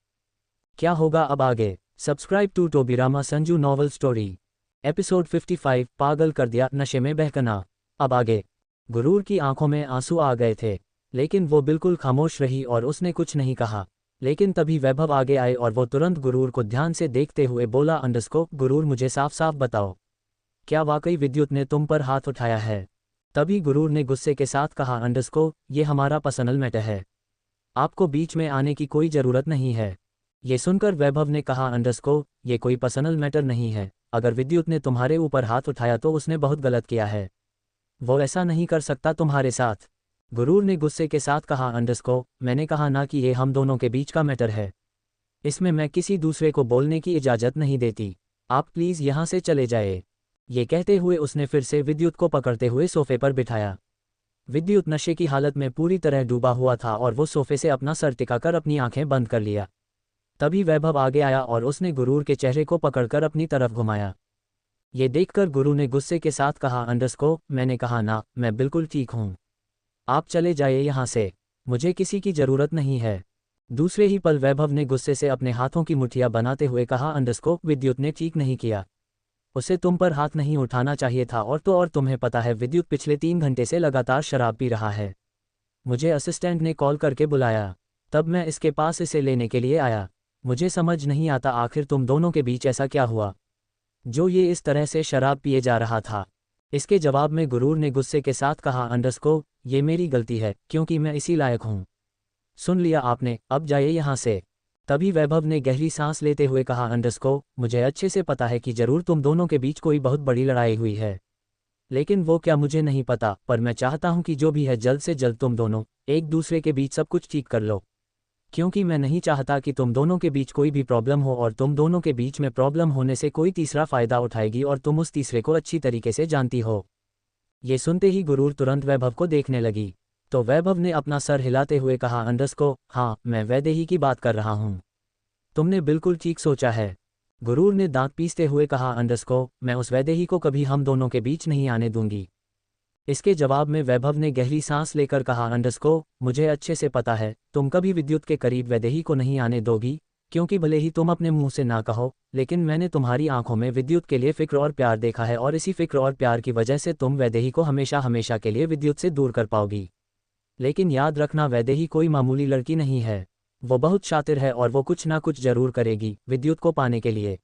S1: क्या होगा अब आगे? Subscribe to Tobirama Sanju novel story. Episode 55 पागल कर दिया नशे में बहकना। अब आगे। गुरूर की आंखों में आंसू आ गए थे, लेकिन वो बिल्कुल खामोश रही और उसने कुछ नहीं कहा। लेकिन तभी वैभव आगे आए और वो तुरंत गुरूर को ध्यान से देखते हुए बोला अंडरस्को गुरूर मुझे साफ साफ बताओ, क्या वाकई विद्युत ने तुम पर हाथ उठाया है? तभी गुरूर ने गुस्से के साथ कहा अंडरस्को ये हमारा पर्सनल मैटर है, आपको बीच में आने की कोई ज़रूरत नहीं है। ये सुनकर वैभव ने कहा अंडरस्को ये कोई पर्सनल मैटर नहीं है, अगर विद्युत ने तुम्हारे ऊपर हाथ उठाया तो उसने बहुत गलत किया है, वो ऐसा नहीं कर सकता तुम्हारे साथ। गुरूर ने गुस्से के साथ कहा अंडरस्को मैंने कहा ना कि ये हम दोनों के बीच का मैटर है, इसमें मैं किसी दूसरे को बोलने की इजाज़त नहीं देती, आप प्लीज़ यहाँ से चले जाए। ये कहते हुए उसने फिर से विद्युत को पकड़ते हुए सोफे पर बिठाया। विद्युत नशे की हालत में पूरी तरह डूबा हुआ था और वो सोफे से अपना सर टिकाकर अपनी आंखें बंद कर लिया। तभी वैभव आगे आया और उसने गुरूर के चेहरे को पकड़कर अपनी तरफ घुमाया। ये देखकर गुरु ने गुस्से के साथ कहा अंडरस्को मैंने कहा ना, मैं बिल्कुल ठीक हूँ, आप चले जाइए यहाँ से, मुझे किसी की ज़रूरत नहीं है। दूसरे ही पल वैभव ने गुस्से से अपने हाथों की मुठ्ठियाँ बनाते हुए कहा अंडरस्को विद्युत ने ठीक नहीं किया, उसे तुम पर हाथ नहीं उठाना चाहिए था, और तुम्हें पता है विद्युत पिछले 3 घंटे से लगातार शराब पी रहा है। मुझे असिस्टेंट ने कॉल करके बुलाया, तब मैं इसके पास इसे लेने के लिए आया। मुझे समझ नहीं आता आखिर तुम दोनों के बीच ऐसा क्या हुआ जो ये इस तरह से शराब पिए जा रहा था। इसके जवाब में गुरूर ने गुस्से के साथ कहा अंडरस्को ये मेरी गलती है क्योंकि मैं इसी लायक हूँ। सुन लिया आपने, अब जाइए यहाँ से। तभी वैभव ने गहरी सांस लेते हुए कहा अंडरस्को मुझे अच्छे से पता है कि जरूर तुम दोनों के बीच कोई बहुत बड़ी लड़ाई हुई है, लेकिन वो क्या मुझे नहीं पता, पर मैं चाहता हूं कि जो भी है जल्द से जल्द तुम दोनों एक दूसरे के बीच सब कुछ ठीक कर लो, क्योंकि मैं नहीं चाहता कि तुम दोनों के बीच कोई भी प्रॉब्लम हो और तुम दोनों के बीच में प्रॉब्लम होने से कोई तीसरा फ़ायदा उठाएगी और तुम उस तीसरे को अच्छी तरीके से जानती हो। ये सुनते ही गुरूर तुरंत वैभव को देखने लगी, तो वैभव ने अपना सर हिलाते हुए कहा अंडरस्को हाँ, मैं वैदेही की बात कर रहा हूँ, तुमने बिल्कुल ठीक सोचा है। गुरूर ने दांत पीसते हुए कहा अंडरस्को मैं उस वैदेही को कभी हम दोनों के बीच नहीं आने दूंगी। इसके जवाब में वैभव ने गहरी सांस लेकर कहा अंडरस्को मुझे अच्छे से पता है तुम कभी विद्युत के करीब वैदेही को नहीं आने दोगी, क्योंकि भले ही तुम अपने मुंह से ना कहो, लेकिन मैंने तुम्हारी आंखों में विद्युत के लिए फिक्र और प्यार देखा है और इसी फिक्र और प्यार की वजह से तुम वैदेही को हमेशा हमेशा के लिए विद्युत से दूर कर पाओगी। लेकिन याद रखना वैदेही कोई मामूली लड़की नहीं है, वो बहुत शातिर है और वो कुछ ना कुछ जरूर करेगी विद्युत को पाने के लिए,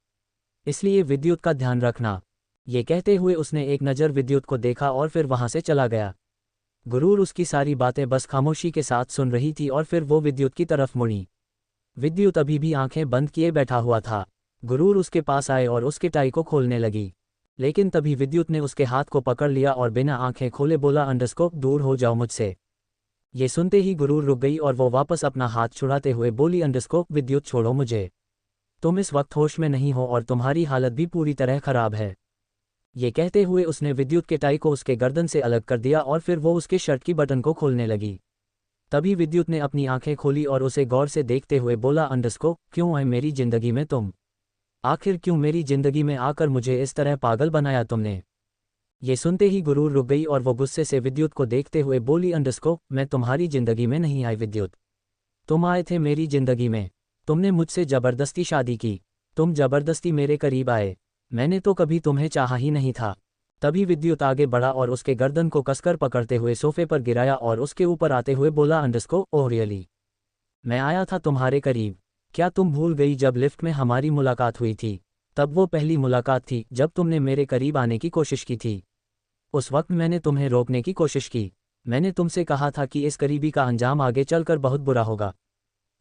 S1: इसलिए विद्युत का ध्यान रखना। ये कहते हुए उसने एक नज़र विद्युत को देखा और फिर वहां से चला गया। गुरूर उसकी सारी बातें बस खामोशी के साथ सुन रही थी और फिर वो विद्युत की तरफ मुड़ी। विद्युत अभी भी आंखें बंद किए बैठा हुआ था। गुरूर उसके पास आए और उसके टाई को खोलने लगी, लेकिन तभी विद्युत ने उसके हाथ को पकड़ लिया और बिना आंखें खोले बोला अंडरस्को दूर हो जाओ मुझसे। ये सुनते ही गुरूर रुक गई और वो वापस अपना हाथ छुड़ाते हुए बोली अंडरस्को विद्युत छोड़ो मुझे, तुम इस वक्त होश में नहीं हो और तुम्हारी हालत भी पूरी तरह खराब है। ये कहते हुए उसने विद्युत के टाई को उसके गर्दन से अलग कर दिया और फिर वो उसके शर्ट की बटन को खोलने लगी। तभी विद्युत ने अपनी आंखें खोली और उसे गौर से देखते हुए बोला अंडरस्को क्यों आए मेरी जिंदगी में तुम, आखिर क्यों मेरी जिंदगी में आकर मुझे इस तरह पागल बनाया तुमने। ये सुनते ही गुरूर रुक गई और वो गुस्से से विद्युत को देखते हुए बोली अंडरस्को मैं तुम्हारी जिंदगी में नहीं आई विद्युत, तुम आए थे मेरी जिंदगी में, तुमने मुझसे ज़बरदस्ती शादी की, तुम ज़बरदस्ती मेरे करीब आए, मैंने तो कभी तुम्हें चाहा ही नहीं था। तभी विद्युत आगे बढ़ा और उसके गर्दन को कसकर पकड़ते हुए सोफे पर गिराया और उसके ऊपर आते हुए बोला अंडरस्को ओह रियली, मैं आया था तुम्हारे करीब, क्या तुम भूल गई जब लिफ्ट में हमारी मुलाकात हुई थी, तब वो पहली मुलाकात थी जब तुमने मेरे करीब आने की कोशिश की थी। उस वक्त मैंने तुम्हें रोकने की कोशिश की, मैंने तुमसे कहा था कि इस करीबी का अंजाम आगे चलकर बहुत बुरा होगा,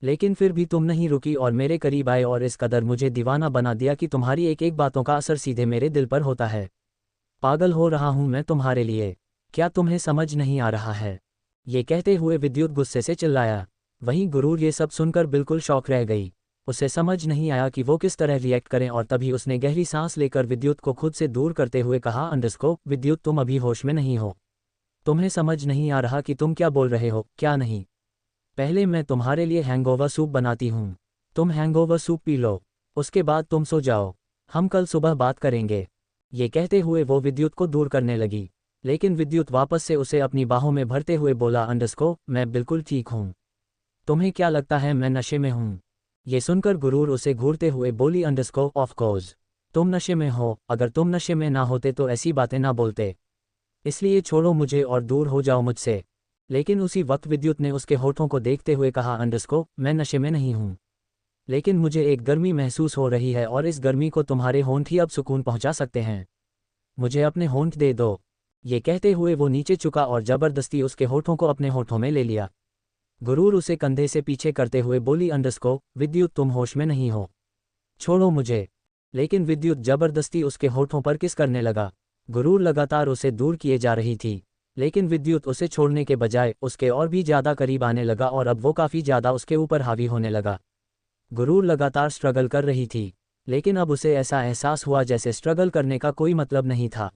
S1: लेकिन फिर भी तुम नहीं रुकी और मेरे करीब आए और इस कदर मुझे दीवाना बना दिया कि तुम्हारी एक एक बातों का असर सीधे मेरे दिल पर होता है। पागल हो रहा हूं मैं तुम्हारे लिए, क्या तुम्हें समझ नहीं आ रहा है? ये कहते हुए विद्युत गुस्से से चिल्लाया। वहीं गुरूर ये सब सुनकर बिल्कुल शॉक रह गई। उसे समझ नहीं आया कि वो किस तरह रिएक्ट करें और तभी उसने गहरी सांस लेकर विद्युत को खुद से दूर करते हुए कहा, अंडरस्को विद्युत तुम अभी होश में नहीं हो। तुम्हें समझ नहीं आ रहा कि तुम क्या बोल रहे हो क्या नहीं? पहले मैं तुम्हारे लिए हैंगओवर सूप बनाती हूँ, तुम हैंगओवर सूप पी लो, उसके बाद तुम सो जाओ, हम कल सुबह बात करेंगे। ये कहते हुए वो विद्युत को दूर करने लगी, लेकिन विद्युत वापस से उसे अपनी बाहों में भरते हुए बोला, अंडरस्को मैं बिल्कुल ठीक हूँ। तुम्हें क्या लगता है मैं नशे में हूँ? ये सुनकर गुरूर उसे घूरते हुए बोली, अंडरस्को ऑफ कोर्स तुम नशे में हो, अगर तुम नशे में ना होते तो ऐसी बातें ना बोलते, इसलिए छोड़ो मुझे और दूर हो जाओ मुझसे। लेकिन उसी वक्त विद्युत ने उसके होठों को देखते हुए कहा, अंडरस्को मैं नशे में नहीं हूँ, लेकिन मुझे एक गर्मी महसूस हो रही है और इस गर्मी को तुम्हारे होंठ ही अब सुकून पहुंचा सकते हैं, मुझे अपने होंठ दे दो। ये कहते हुए वो नीचे झुका और जबरदस्ती उसके होठों को अपने होठों में ले लिया। गुरूर उसे कंधे से पीछे करते हुए बोली, अंडरस्को विद्युत तुम होश में नहीं हो, छोड़ो मुझे। लेकिन विद्युत जबरदस्ती उसके होठों पर किस करने लगा। गुरूर लगातार उसे दूर किए जा रही थी, लेकिन विद्युत उसे छोड़ने के बजाय उसके और भी ज़्यादा करीब आने लगा और अब वो काफ़ी ज़्यादा उसके ऊपर हावी होने लगा। गुरूर लगातार स्ट्रगल कर रही थी, लेकिन अब उसे ऐसा एहसास हुआ जैसे स्ट्रगल करने का कोई मतलब नहीं था।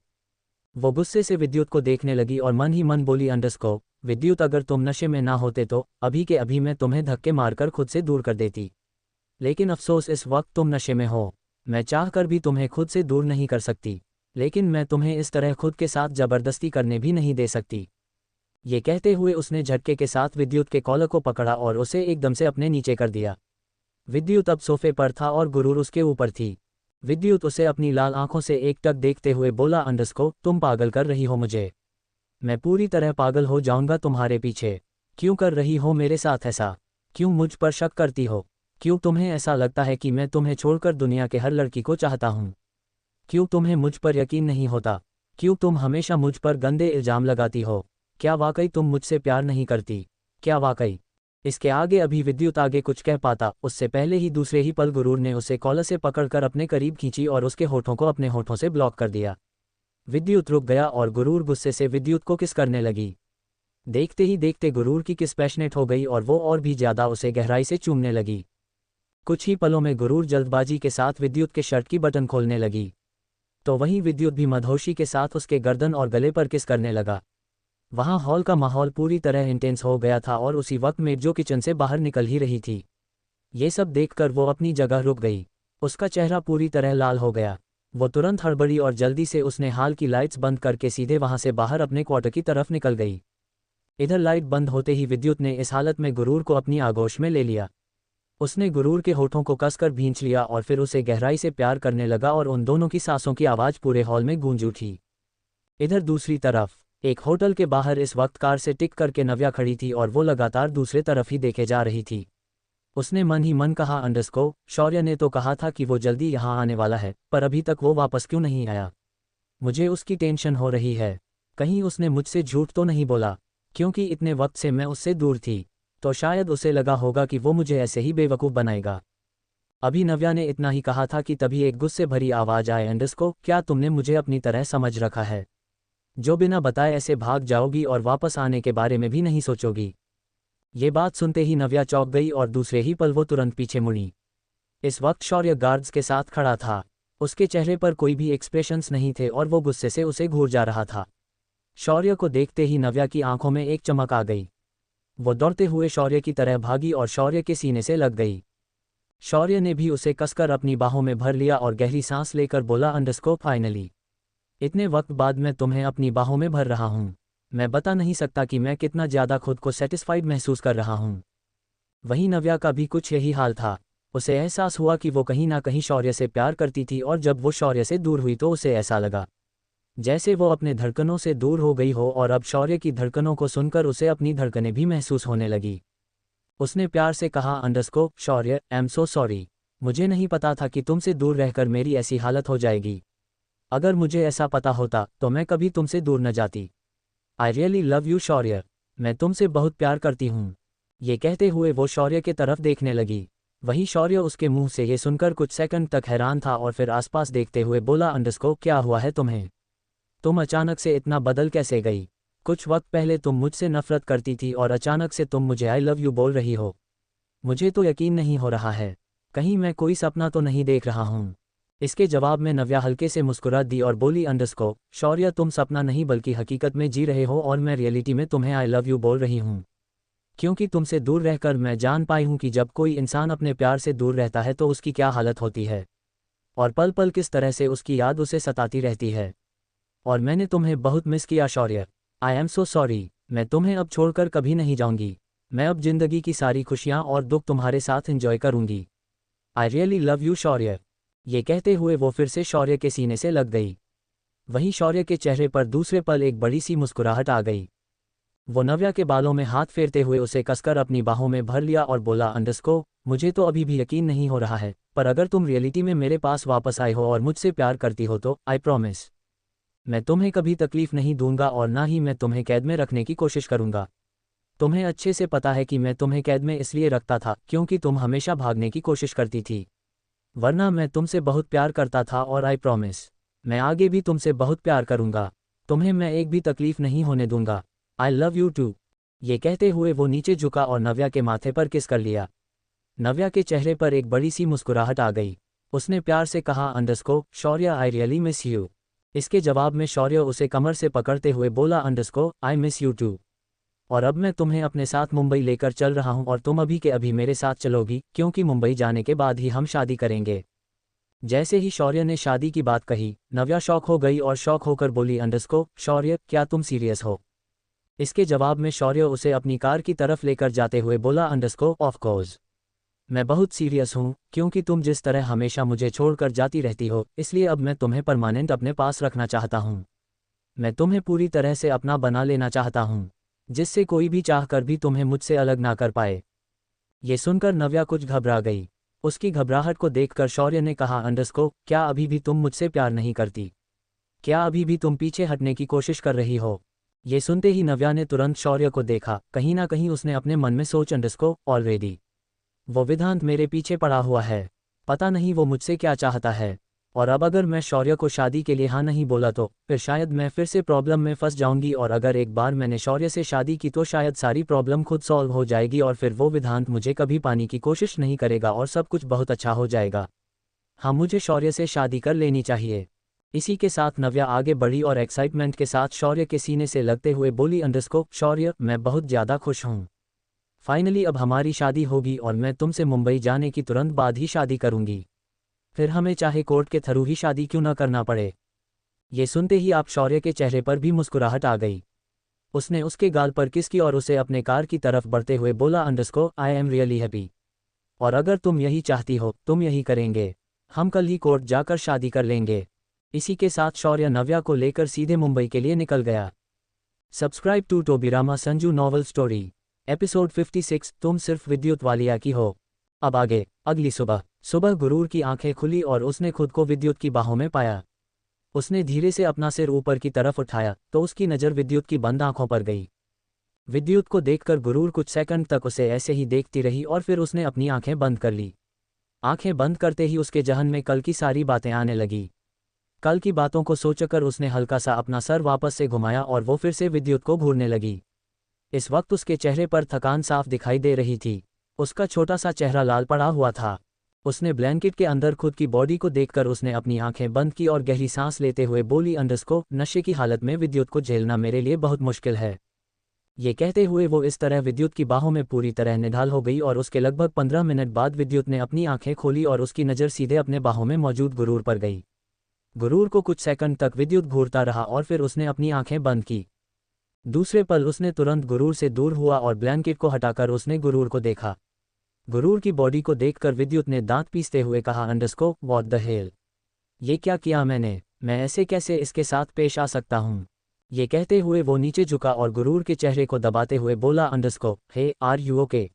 S1: वो गुस्से से विद्युत को देखने लगी और मन ही मन बोली, अंडरस्को विद्युत अगर तुम नशे में ना होते तो अभी के अभी मैं तुम्हें धक्के मारकर खुद से दूर कर देती, लेकिन अफसोस इस वक्त तुम नशे में हो, मैं चाहकर भी तुम्हें खुद से दूर नहीं कर सकती, लेकिन मैं तुम्हें इस तरह खुद के साथ ज़बरदस्ती करने भी नहीं दे सकती। ये कहते हुए उसने झटके के साथ विद्युत के कॉलर को पकड़ा और उसे एकदम से अपने नीचे कर दिया। विद्युत अब सोफे पर था और गुरूर उसके ऊपर थी। विद्युत उसे अपनी लाल आंखों से एकटक देखते हुए बोला, अंडरस्को तुम पागल कर रही हो मुझे, मैं पूरी तरह पागल हो जाऊंगा तुम्हारे पीछे, क्यों कर रही हो मेरे साथ ऐसा, क्यों मुझ पर शक करती हो, क्यों तुम्हें ऐसा लगता है कि मैं तुम्हें छोड़कर दुनिया के हर लड़की को चाहता हूँ, क्यों तुम्हें मुझ पर यकीन नहीं होता, क्यों तुम हमेशा मुझ पर गंदे इल्ज़ाम लगाती हो, क्या वाकई तुम मुझसे प्यार नहीं करती, क्या वाकई? इसके आगे अभी विद्युत आगे कुछ कह पाता उससे पहले ही दूसरे ही पल गुरूर ने उसे कॉलर से पकड़कर अपने करीब खींची और उसके होठों को अपने होठों से ब्लॉक कर दिया। विद्युत रुक गया और गुरूर गुस्से से विद्युत को किस करने लगी। देखते ही देखते गुरूर की किस पैशनेट हो गई और वो और भी ज़्यादा उसे गहराई से चूमने लगी। कुछ ही पलों में गुरूर जल्दबाजी के साथ विद्युत के शर्ट की बटन खोलने लगी, तो वहीं विद्युत भी मदहोशी के साथ उसके गर्दन और गले पर किस करने लगा। वहाँ हॉल का माहौल पूरी तरह इंटेंस हो गया था और उसी वक्त में जो किचन से बाहर निकल ही रही थी। ये सब देखकर वो अपनी जगह रुक गई, उसका चेहरा पूरी तरह लाल हो गया। वो तुरंत हड़बड़ी और जल्दी से उसने हाल की लाइट्स बंद करके सीधे वहाँ से बाहर अपने क्वार्टर की तरफ निकल गई। इधर लाइट बंद होते ही विद्युत ने इस हालत में गुरूर को अपनी आगोश में ले लिया। उसने गुरूर के होठों को कसकर भींच लिया और फिर उसे गहराई से प्यार करने लगा और उन दोनों की सांसों की आवाज़ पूरे हॉल में गूंज उठी। इधर दूसरी तरफ एक होटल के बाहर इस वक्त कार से टिक करके नव्या खड़ी थी और वो लगातार दूसरे तरफ ही देखे जा रही थी। उसने मन ही मन कहा, अंडरस्को शौर्य ने तो कहा था कि वो जल्दी यहाँ आने वाला है, पर अभी तक वो वापस क्यों नहीं आया? मुझे उसकी टेंशन हो रही है, कहीं उसने मुझसे झूठ तो नहीं बोला, क्योंकि इतने वक्त से मैं उससे दूर थी, तो शायद उसे लगा होगा कि वो मुझे ऐसे ही बेवकूफ़ बनाएगा। अभी नव्या ने इतना ही कहा था कि तभी एक गुस्से भरी आवाज़ आए, अंडरस्को क्या तुमने मुझे अपनी तरह समझ रखा है, जो बिना बताए ऐसे भाग जाओगी और वापस आने के बारे में भी नहीं सोचोगी? ये बात सुनते ही नव्या चौंक गई और दूसरे ही पल वो तुरंत पीछे मुड़ी। इस वक्त शौर्य गार्ड्स के साथ खड़ा था, उसके चेहरे पर कोई भी एक्सप्रेशंस नहीं थे और वो गुस्से से उसे घूर जा रहा था। शौर्य को देखते ही नव्या की आंखों में एक चमक आ गई। वो दौड़ते हुए शौर्य की तरह भागी और शौर्य के सीने से लग गई। शौर्य ने भी उसे कसकर अपनी बाहों में भर लिया और गहरी सांस लेकर बोला, अंडरस्को फाइनली इतने वक्त बाद मैं तुम्हें अपनी बाहों में भर रहा हूँ, मैं बता नहीं सकता कि मैं कितना ज़्यादा खुद को सेटिस्फाइड महसूस कर रहा हूँ। वहीं नव्या का भी कुछ यही हाल था, उसे एहसास हुआ कि वो कहीं ना कहीं शौर्य से प्यार करती थी और जब वो शौर्य से दूर हुई तो उसे ऐसा लगा जैसे वो अपने धड़कनों से दूर हो गई हो और अब शौर्य की धड़कनों को सुनकर उसे अपनी धड़कनें भी महसूस होने लगी। उसने प्यार से कहा, अंडरस्को शौर्य आई एम सो सॉरी, मुझे नहीं पता था कि तुमसे दूर रहकर मेरी ऐसी हालत हो जाएगी, अगर मुझे ऐसा पता होता तो मैं कभी तुमसे दूर न जाती। आई रियली लव यू शौर्य, मैं तुमसे बहुत प्यार करती हूँ। ये कहते हुए वो शौर्य के तरफ देखने लगी। वहीं शौर्य उसके मुंह से ये सुनकर कुछ सेकंड तक हैरान था और फिर आसपास देखते हुए बोला, अंडरस्को क्या हुआ है तुम्हें? तुम अचानक से इतना बदल कैसे गई? कुछ वक्त पहले तुम मुझसे नफरत करती थी और अचानक से तुम मुझे आई लव यू बोल रही हो। मुझे तो यकीन नहीं हो रहा है। कहीं मैं कोई सपना तो नहीं देख रहा हूँ? इसके जवाब में नव्या हल्के से मुस्कुरा दी और बोली, शौर्य, तुम सपना नहीं बल्कि हकीकत में जी रहे हो और मैं रियलिटी में तुम्हें आई लव यू बोल रही हूँ। क्योंकि तुमसे दूर रहकर मैं जान पाई हूँ कि जब कोई इंसान अपने प्यार से दूर रहता है तो उसकी क्या हालत होती है, और पल पल किस तरह से उसकी याद उसे सताती रहती है। और मैंने तुम्हें बहुत मिस किया शौर्य। I am so sorry. मैं तुम्हें अब छोड़कर कभी नहीं जाऊंगी। मैं अब जिंदगी की सारी खुशियाँ और दुख तुम्हारे साथ एंजॉय करूंगी। आई रियली लव यू शौर्य। ये कहते हुए वो फिर से शौर्य के सीने से लग गई। वहीं शौर्य के चेहरे पर दूसरे पल एक बड़ी सी मुस्कुराहट आ गई। वो नव्या के बालों में हाथ फेरते हुए उसे कसकर अपनी बाहों में भर लिया और बोला, मुझे तो अभी भी यकीन नहीं हो रहा है, पर अगर तुम रियलिटी में मेरे पास वापस आए हो और मुझसे प्यार करती हो तो आई प्रॉमिस, मैं तुम्हें कभी तकलीफ नहीं दूंगा और ना ही मैं तुम्हें कैद में रखने की कोशिश करूंगा। तुम्हें अच्छे से पता है कि मैं तुम्हें कैद में इसलिए रखता था क्योंकि तुम हमेशा भागने की कोशिश करती थी, वरना मैं तुमसे बहुत प्यार करता था और आई प्रॉमिस, मैं आगे भी तुमसे बहुत प्यार करूंगा। तुम्हें मैं एक भी तकलीफ नहीं होने दूंगा। I love you too. ये कहते हुए वो नीचे झुका और नव्या के माथे पर किस कर लिया। नव्या के चेहरे पर एक बड़ी सी मुस्कुराहट आ गई। उसने प्यार से कहा, शौर्य, आई रियली मिस यू। इसके जवाब में शौर्य उसे कमर से पकड़ते हुए बोला, आई मिस यू टू। और अब मैं तुम्हें अपने साथ मुंबई लेकर चल रहा हूं और तुम अभी के अभी मेरे साथ चलोगी, क्योंकि मुंबई जाने के बाद ही हम शादी करेंगे। जैसे ही शौर्य ने शादी की बात कही, नव्या शॉक हो गई और शॉक होकर बोली, शौर्य, क्या तुम सीरियस हो? इसके जवाब में शौर्य उसे अपनी कार की तरफ लेकर जाते हुए बोला, ऑफ कोर्स, मैं बहुत सीरियस हूँ, क्योंकि तुम जिस तरह हमेशा मुझे छोड़कर जाती रहती हो, इसलिए अब मैं तुम्हें परमानेंट अपने पास रखना चाहता हूँ। मैं तुम्हें पूरी तरह से अपना बना लेना चाहता हूँ, जिससे कोई भी चाहकर भी तुम्हें मुझसे अलग ना कर पाए। ये सुनकर नव्या कुछ घबरा गई। उसकी घबराहट को देखकर शौर्य ने कहा, क्या अभी भी तुम मुझसे प्यार नहीं करती? क्या अभी भी तुम पीछे हटने की कोशिश कर रही हो? ये सुनते ही नव्या ने तुरंत शौर्य को देखा। कहीं ना कहीं उसने अपने मन में सोच, ऑलरेडी वो विधांत मेरे पीछे पड़ा हुआ है, पता नहीं वो मुझसे क्या चाहता है, और अब अगर मैं शौर्य को शादी के लिए हाँ नहीं बोला तो फिर शायद मैं फिर से प्रॉब्लम में फंस जाऊंगी, और अगर एक बार मैंने शौर्य से शादी की तो शायद सारी प्रॉब्लम खुद सॉल्व हो जाएगी और फिर वो विधांत मुझे कभी पाने की कोशिश नहीं करेगा और सब कुछ बहुत अच्छा हो जाएगा। हाँ, मुझे शौर्य से शादी कर लेनी चाहिए। इसी के साथ नव्या आगे बढ़ी और एक्साइटमेंट के साथ शौर्य के सीने से लगते हुए बोली, शौर्य, मैं बहुत ज़्यादा खुश हूँ। फाइनली अब हमारी शादी होगी और मैं तुमसे मुंबई जाने की तुरंत बाद ही शादी करूंगी। फिर हमें चाहे कोर्ट के थ्रू ही शादी क्यों न करना पड़े। ये सुनते ही आप शौर्य के चेहरे पर भी मुस्कुराहट आ गई। उसने उसके गाल पर किस की और उसे अपने कार की तरफ बढ़ते हुए बोला, आई एम रियली हैप्पी। और अगर तुम यही चाहती हो, तुम यही करेंगे। हम कल ही कोर्ट जाकर शादी कर लेंगे। इसी के साथ शौर्य नव्या को लेकर सीधे मुंबई के लिए निकल गया। Subscribe to Tobirama Sanju novel story. Episode 56, तुम सिर्फ विद्युत वालिया की हो। अब आगे। अगली सुबह गुरूर की आंखें खुली और उसने खुद को विद्युत की बाहों में पाया। उसने धीरे से अपना सिर ऊपर की तरफ उठाया तो उसकी नज़र विद्युत की बंद आंखों पर गई। विद्युत को देखकर गुरूर कुछ सेकंड तक उसे ऐसे ही देखती रही और फिर उसने अपनी आंखें बंद कर ली। आंखें बंद करते ही उसके जहन में कल की सारी बातें आने लगी। कल की बातों को सोचकर उसने हल्का सा अपना सर वापस से घुमाया और वो फिर से विद्युत को घूरने लगी। इस वक्त उसके चेहरे पर थकान साफ दिखाई दे रही थी। उसका छोटा सा चेहरा लाल पड़ा हुआ था। उसने ब्लैंकेट के अंदर खुद की बॉडी को देखकर उसने अपनी आंखें बंद की और गहरी सांस लेते हुए बोली, नशे की हालत में विद्युत को झेलना मेरे लिए बहुत मुश्किल है। ये कहते हुए वो इस तरह विद्युत की बाहों में पूरी तरह निढाल हो गई और उसके लगभग 15 मिनट बाद विद्युत ने अपनी आंखें खोली और उसकी नज़र सीधे अपने बाहों में मौजूद गुरूर पर गई। गुरूर को कुछ सेकंड तक विद्युत घूरता रहा और फिर उसने अपनी आंखें बंद की। दूसरे पल उसने तुरंत गुरूर से दूर हुआ और ब्लैंकेट को हटाकर उसने गुरूर को देखा। गुरूर की बॉडी को देखकर विद्युत ने दांत पीसते हुए कहा, व्हाट द हेल, ये क्या किया मैंने? मैं ऐसे कैसे इसके साथ पेश आ सकता हूँ? ये कहते हुए वो नीचे झुका और गुरूर के चेहरे को दबाते हुए बोला, हे, आर यू ओके?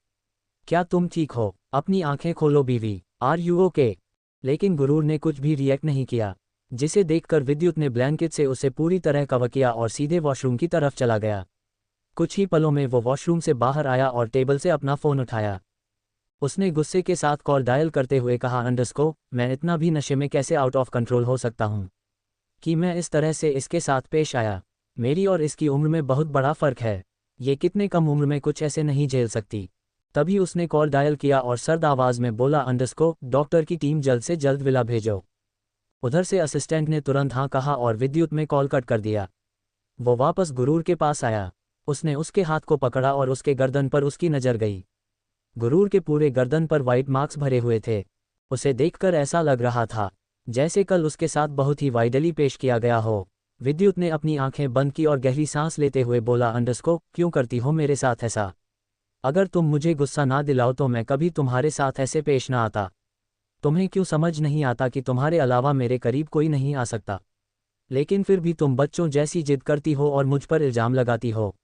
S1: क्या तुम ठीक हो? अपनी आंखें खोलो बीवी, आर यू ओके? लेकिन गुरूर ने कुछ भी रिएक्ट नहीं किया, जिसे देखकर विद्युत ने ब्लैंकेट से उसे पूरी तरह कवर किया और सीधे वॉशरूम की तरफ चला गया। कुछ ही पलों में वो वॉशरूम से बाहर आया और टेबल से अपना फ़ोन उठाया। उसने गुस्से के साथ कॉल डायल करते हुए कहा, मैं इतना भी नशे में कैसे आउट ऑफ कंट्रोल हो सकता हूँ? कि मैं इस तरह से इसके साथ पेश आया। मेरी और इसकी उम्र में बहुत बड़ा फ़र्क है। ये कितने कम उम्र में कुछ ऐसे नहीं झेल सकती। तभी उसने कॉल डायल किया और सर्द आवाज़ में बोला, अंडरस्को डॉक्टर की टीम जल्द से जल्द विला भेजो। उधर से असिस्टेंट ने तुरंत हाँ कहा और विद्युत में कॉल कट कर दिया। वो वापस गुरूर के पास आया। उसने उसके हाथ को पकड़ा और उसके गर्दन पर उसकी नज़र गई। गुरूर के पूरे गर्दन पर वाइट मार्क्स भरे हुए थे। उसे देखकर ऐसा लग रहा था जैसे कल उसके साथ बहुत ही वाइडली पेश किया गया हो। विद्युत ने अपनी आंखें बंद की और गहरी सांस लेते हुए बोला, अंडरस्को क्यों करती हो मेरे साथ ऐसा? अगर तुम मुझे गुस्सा ना दिलाओ तो मैं कभी तुम्हारे साथ ऐसे पेश ना आता। तुम्हें क्यों समझ नहीं आता कि तुम्हारे अलावा मेरे करीब कोई नहीं आ सकता? लेकिन फिर भी तुम बच्चों जैसी जिद करती हो और मुझ पर इल्ज़ाम लगाती हो।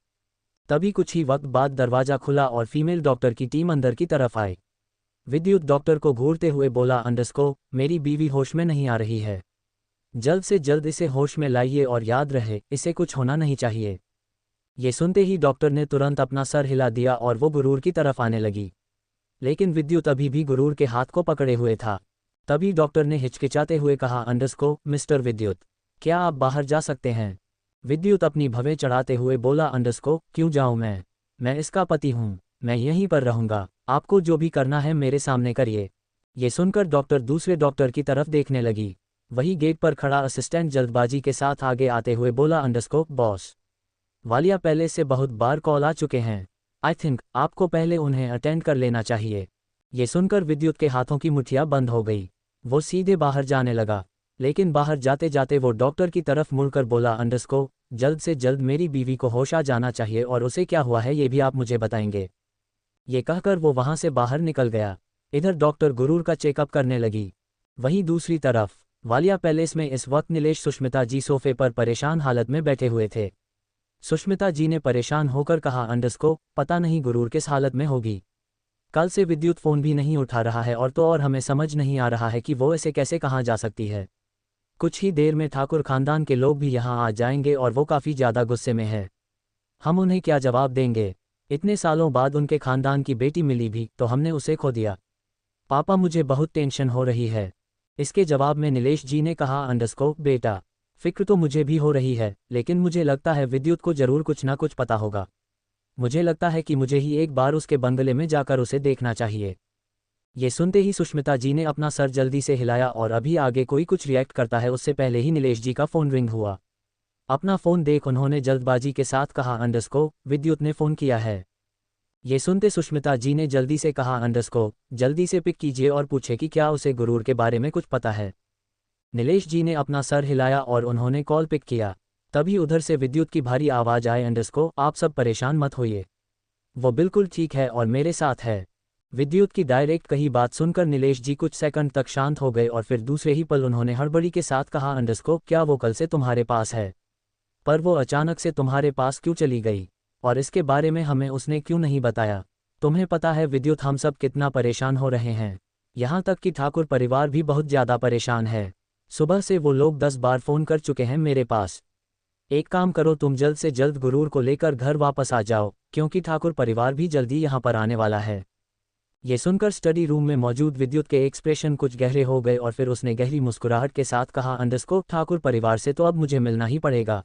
S1: तभी कुछ ही वक्त बाद दरवाज़ा खुला और फीमेल डॉक्टर की टीम अंदर की तरफ आई। विद्युत डॉक्टर को घूरते हुए बोला, अंडरस्को मेरी बीवी होश में नहीं आ रही है। जल्द से जल्द इसे होश में लाइए और याद रहे इसे कुछ होना नहीं चाहिए। ये सुनते ही डॉक्टर ने तुरंत अपना सर हिला दिया और वो गुरूर की तरफ आने लगी। लेकिन विद्युत अभी भी गुरूर के हाथ को पकड़े हुए था। तभी डॉक्टर ने हिचकिचाते हुए कहा, अंडरस्को मिस्टर विद्युत, क्या आप बाहर जा सकते हैं? विद्युत अपनी भवें चढ़ाते हुए बोला, अंडरस्को क्यों जाऊं मैं इसका पति हूं। मैं यहीं पर रहूंगा। आपको जो भी करना है मेरे सामने करिए। ये सुनकर डॉक्टर दूसरे डॉक्टर की तरफ देखने लगी। वही गेट पर खड़ा असिस्टेंट जल्दबाजी के साथ आगे आते हुए बोला, अंडरस्को बॉस, वालिया पहले से बहुत बार कॉल आ चुके हैं। आई थिंक आपको पहले उन्हें अटेंड कर लेना चाहिए। ये सुनकर विद्युत के हाथों की मुठ्ठियां बंद हो गई। वो सीधे बाहर जाने लगा। लेकिन बाहर जाते जाते वो डॉक्टर की तरफ मुड़कर बोला, अंडरस्को जल्द से जल्द मेरी बीवी को होश आ जाना चाहिए और उसे क्या हुआ है ये भी आप मुझे बताएंगे। ये कहकर वो वहां से बाहर निकल गया। इधर डॉक्टर गुरूर का चेकअप करने लगी। वहीं दूसरी तरफ वालिया पैलेस में इस वक्त नीलेश सुष्मिता जी सोफे पर परेशान हालत में बैठे हुए थे। सुष्मिता जी ने परेशान होकर कहा, अंडरस्को पता नहीं गुरूर किस हालत में होगी। कल से विद्युत फ़ोन भी नहीं उठा रहा है और हमें समझ नहीं आ रहा है कि वो ऐसे कैसे कहाँ जा सकती है। कुछ ही देर में ठाकुर खानदान के लोग भी यहाँ आ जाएंगे और वो काफ़ी ज़्यादा गुस्से में है। हम उन्हें क्या जवाब देंगे? इतने सालों बाद उनके खानदान की बेटी मिली भी तो हमने उसे खो दिया। पापा मुझे बहुत टेंशन हो रही है। इसके जवाब में नीलेश जी ने कहा, अंडरस्को बेटा, फिक्र तो मुझे भी हो रही है, लेकिन मुझे लगता है विद्युत को जरूर कुछ ना कुछ पता होगा। मुझे लगता है कि मुझे ही एक बार उसके बंगले में जाकर उसे देखना चाहिए। ये सुनते ही सुष्मिता जी ने अपना सर जल्दी से हिलाया और अभी आगे कोई कुछ रिएक्ट करता है उससे पहले ही नीलेश जी का फ़ोन रिंग हुआ। अपना फ़ोन देख उन्होंने जल्दबाजी के साथ कहा, अंडरस्को विद्युत ने फ़ोन किया है। ये सुनते सुष्मिता जी ने जल्दी से कहा, अंडरस्को जल्दी से पिक कीजिए और पूछे कि क्या उसे गुरूर के बारे में कुछ पता है। नीलेश जी ने अपना सर हिलाया और उन्होंने कॉल पिक किया। तभी उधर से विद्युत की भारी आवाज़ आए, अंडरस्को आप सब परेशान मत होइए, वो बिल्कुल ठीक है और मेरे साथ है। विद्युत की डायरेक्ट कही बात सुनकर नीलेश जी कुछ सेकंड तक शांत हो गए और फिर दूसरे ही पल उन्होंने हड़बड़ी के साथ कहा, अंडरस्को क्या वो कल से तुम्हारे पास है? पर वो अचानक से तुम्हारे पास क्यों चली गई? और इसके बारे में हमें उसने क्यों नहीं बताया? तुम्हें पता है विद्युत हम सब कितना परेशान हो रहे हैं। यहाँ तक कि ठाकुर परिवार भी बहुत ज़्यादा परेशान है। सुबह से वो लोग 10 बार फ़ोन कर चुके हैं मेरे पास। एक काम करो, तुम जल्द से जल्द गुरूर को लेकर घर वापस आ जाओ, क्योंकि ठाकुर परिवार भी जल्दी यहाँ पर आने वाला है। ये सुनकर स्टडी रूम में मौजूद विद्युत के एक्सप्रेशन कुछ गहरे हो गए और फिर उसने गहरी मुस्कुराहट के साथ कहा, अंडरस्को ठाकुर परिवार से तो अब मुझे मिलना ही पड़ेगा,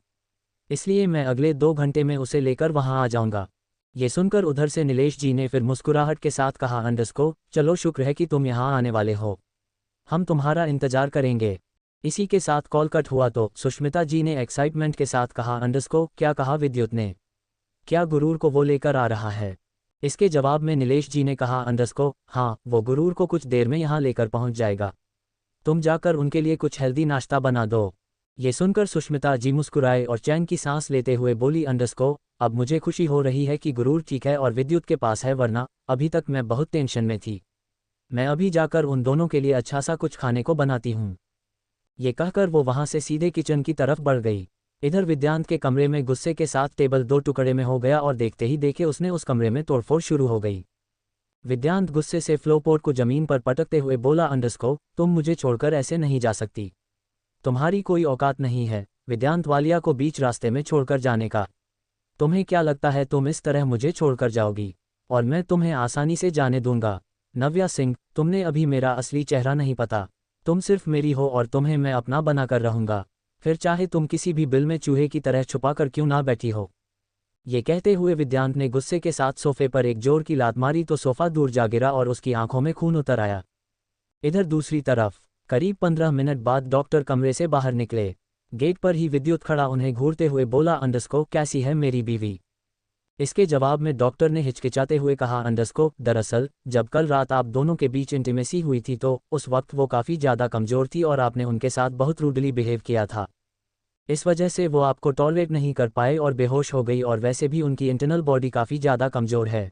S1: इसलिए मैं अगले 2 घंटे में उसे लेकर वहाँ आ जाऊँगा। ये सुनकर उधर से नीलेश जी ने फिर मुस्कुराहट के साथ कहा, अंडरस्को चलो शुक्र है कि तुम यहाँ आने वाले हो, हम तुम्हारा इंतजार करेंगे। इसी के साथ कॉल कट हुआ तो सुष्मिता जी ने एक्साइटमेंट के साथ कहा, अंडरस्को क्या कहा विद्युत ने? क्या गुरूर को वो लेकर आ रहा है? इसके जवाब में नीलेश जी ने कहा, अंडरस्को हाँ वो गुरूर को कुछ देर में यहाँ लेकर पहुँच जाएगा, तुम जाकर उनके लिए कुछ हेल्दी नाश्ता बना दो। ये सुनकर सुष्मिता जी मुस्कुराए और चैन की सांस लेते हुए बोली, अंडरस्को अब मुझे खुशी हो रही है कि गुरूर ठीक है और विद्युत के पास है, वरना अभी तक मैं बहुत टेंशन में थी। मैं अभी जाकर उन दोनों के लिए अच्छा सा कुछ खाने को बनाती हूँ। ये कहकर वो वहाँ से सीधे किचन की तरफ बढ़ गई। इधर विद्यांत के कमरे में गुस्से के साथ टेबल 2 टुकड़े में हो गया और देखते ही देखे उसने उस कमरे में तोड़फोड़ शुरू हो गई। विद्यांत गुस्से से फ्लोपोर्ट को जमीन पर पटकते हुए बोला, अंडरस्को तुम मुझे छोड़कर ऐसे नहीं जा सकती, तुम्हारी कोई औकात नहीं है विद्यांत वालिया को बीच रास्ते में छोड़कर जाने का। तुम्हें क्या लगता है तुम इस तरह मुझे छोड़कर जाओगी और मैं तुम्हें आसानी से जाने दूंगा? नव्या सिंह, तुमने अभी मेरा असली चेहरा नहीं पता, तुम सिर्फ मेरी हो और तुम्हें मैं अपना बनाकर रहूंगा। फिर चाहे तुम किसी भी बिल में चूहे की तरह छुपा कर क्यों ना बैठी हो। ये कहते हुए विद्यांत ने गुस्से के साथ सोफे पर एक जोर की लात मारी तो सोफा दूर जा गिरा और उसकी आंखों में खून उतर आया। इधर दूसरी तरफ करीब 15 मिनट बाद डॉक्टर कमरे से बाहर निकले। गेट पर ही विद्युत खड़ा उन्हें घूरते हुए बोला, अंडरस्को कैसी है मेरी बीवी। इसके जवाब में डॉक्टर ने हिचकिचाते हुए कहा, अंडरस्को दरअसल जब कल रात आप दोनों के बीच इंटीमेसी हुई थी तो उस वक्त वो काफ़ी ज़्यादा कमज़ोर थी और आपने उनके साथ बहुत रूडली बिहेव किया था। इस वजह से वो आपको टॉलरेट नहीं कर पाए और बेहोश हो गई, और वैसे भी उनकी इंटरनल बॉडी काफ़ी ज़्यादा कमज़ोर है।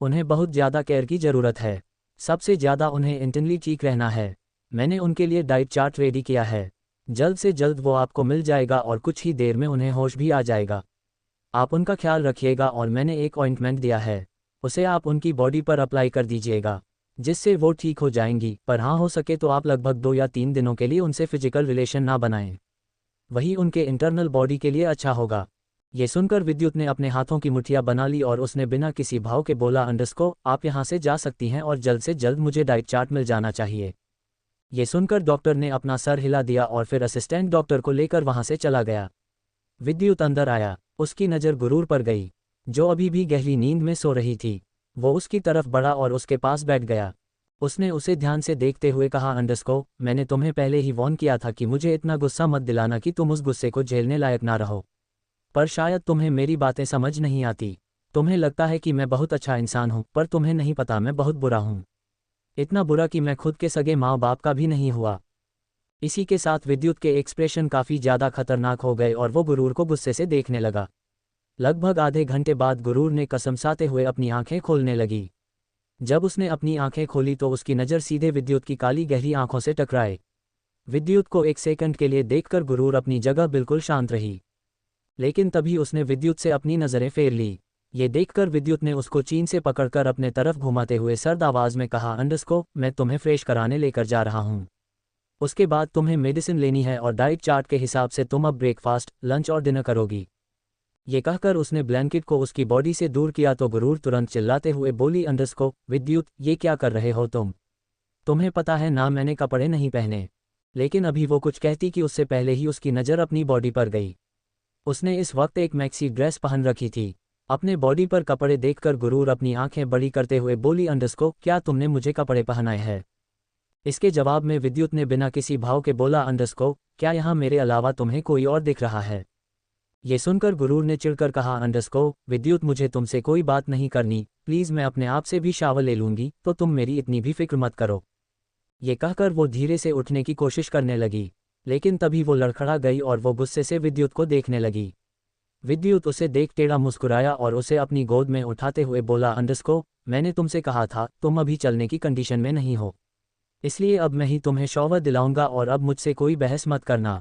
S1: उन्हें बहुत ज़्यादा केयर की ज़रूरत है। सबसे ज़्यादा उन्हें इंटरनली ठीक रहना है। मैंने उनके लिए डाइट चार्ट रेडी किया है। जल्द से जल्द वो आपको मिल जाएगा और कुछ ही देर में उन्हें होश भी आ जाएगा। आप उनका ख्याल रखिएगा और मैंने एक ऑइंटमेंट दिया है, उसे आप उनकी बॉडी पर अप्लाई कर दीजिएगा, जिससे वो ठीक हो जाएंगी। पर हाँ, हो सके तो आप लगभग 2 या 3 दिनों के लिए उनसे फिजिकल रिलेशन ना बनाएं, वही उनके इंटरनल बॉडी के लिए अच्छा होगा। ये सुनकर विद्युत ने अपने हाथों की मुठ्ठियां बना ली और उसने बिना किसी भाव के बोला, अंडरस्को आप यहाँ से जा सकती हैं और जल्द से जल्द मुझे डाइट चार्ट मिल जाना चाहिए। ये सुनकर डॉक्टर ने अपना सर हिला दिया और फिर असिस्टेंट डॉक्टर को लेकर वहाँ से चला गया। विद्युत अंदर आया। उसकी नज़र गुरूर पर गई, जो अभी भी गहरी नींद में सो रही थी। वो उसकी तरफ बढ़ा और उसके पास बैठ गया। उसने उसे ध्यान से देखते हुए कहा, अंडरस्को मैंने तुम्हें पहले ही वॉर्न किया था कि मुझे इतना गुस्सा मत दिलाना कि तुम उस गुस्से को झेलने लायक ना रहो। पर शायद तुम्हें मेरी बातें समझ नहीं आती। तुम्हें लगता है कि मैं बहुत अच्छा इंसान हूँ, पर तुम्हें नहीं पता मैं बहुत बुरा हूँ। इतना बुरा कि मैं खुद के सगे माँ बाप का भी नहीं हुआ। इसी के साथ विद्युत के एक्सप्रेशन काफ़ी ज़्यादा खतरनाक हो गए और वो गुरूर को गुस्से से देखने लगा। लगभग आधे घंटे बाद गुरूर ने कसमसाते हुए अपनी आंखें खोलने लगी। जब उसने अपनी आंखें खोली तो उसकी नज़र सीधे विद्युत की काली गहरी आंखों से टकराए। विद्युत को एक सेकंड के लिए देखकर गुरूर अपनी जगह बिल्कुल शांत रही, लेकिन तभी उसने विद्युत से अपनी नज़रें फेर ली। ये देखकर विद्युत ने उसको चीन से पकड़कर अपने तरफ घुमाते हुए सर्द आवाज़ में कहा, अंडरस्को मैं तुम्हें फ्रेश कराने लेकर जा रहा हूँ। उसके बाद तुम्हें मेडिसिन लेनी है और डाइट चार्ट के हिसाब से तुम अब ब्रेकफास्ट, लंच और डिनर करोगी। ये कहकर उसने ब्लैंकेट को उसकी बॉडी से दूर किया तो गुरूर तुरंत चिल्लाते हुए बोली, अंडरस्को विद्युत ये क्या कर रहे हो तुम? तुम्हें पता है ना मैंने कपड़े नहीं पहने। लेकिन अभी वो कुछ कहती कि उससे पहले ही उसकी नज़र अपनी बॉडी पर गई। उसने इस वक्त एक मैक्सी ड्रेस पहन रखी थी। अपने बॉडी पर कपड़े देखकर गुरूर अपनी आंखें बड़ी करते हुए बोली, अंडरस्को क्या तुमने मुझे कपड़े पहनाए हैं? इसके जवाब में विद्युत ने बिना किसी भाव के बोला, अंडरस्को क्या यहाँ मेरे अलावा तुम्हें कोई और दिख रहा है? ये सुनकर गुरूर ने चिढ़कर कहा, अंडरस्को विद्युत मुझे तुमसे कोई बात नहीं करनी, प्लीज़ मैं अपने आप से भी शावर ले लूँगी, तो तुम मेरी इतनी भी फिक्र मत करो। ये कहकर वो धीरे से उठने की कोशिश करने लगी, लेकिन तभी वो लड़खड़ा गई और वो गुस्से से विद्युत को देखने लगी। विद्युत उसे देख टेढ़ा मुस्कुराया और उसे अपनी गोद में उठाते हुए बोला, अंडरस्को मैंने तुमसे कहा था तुम अभी चलने की कंडीशन में नहीं हो, इसलिए अब मैं ही तुम्हें शॉवर दिलाऊंगा और अब मुझसे कोई बहस मत करना।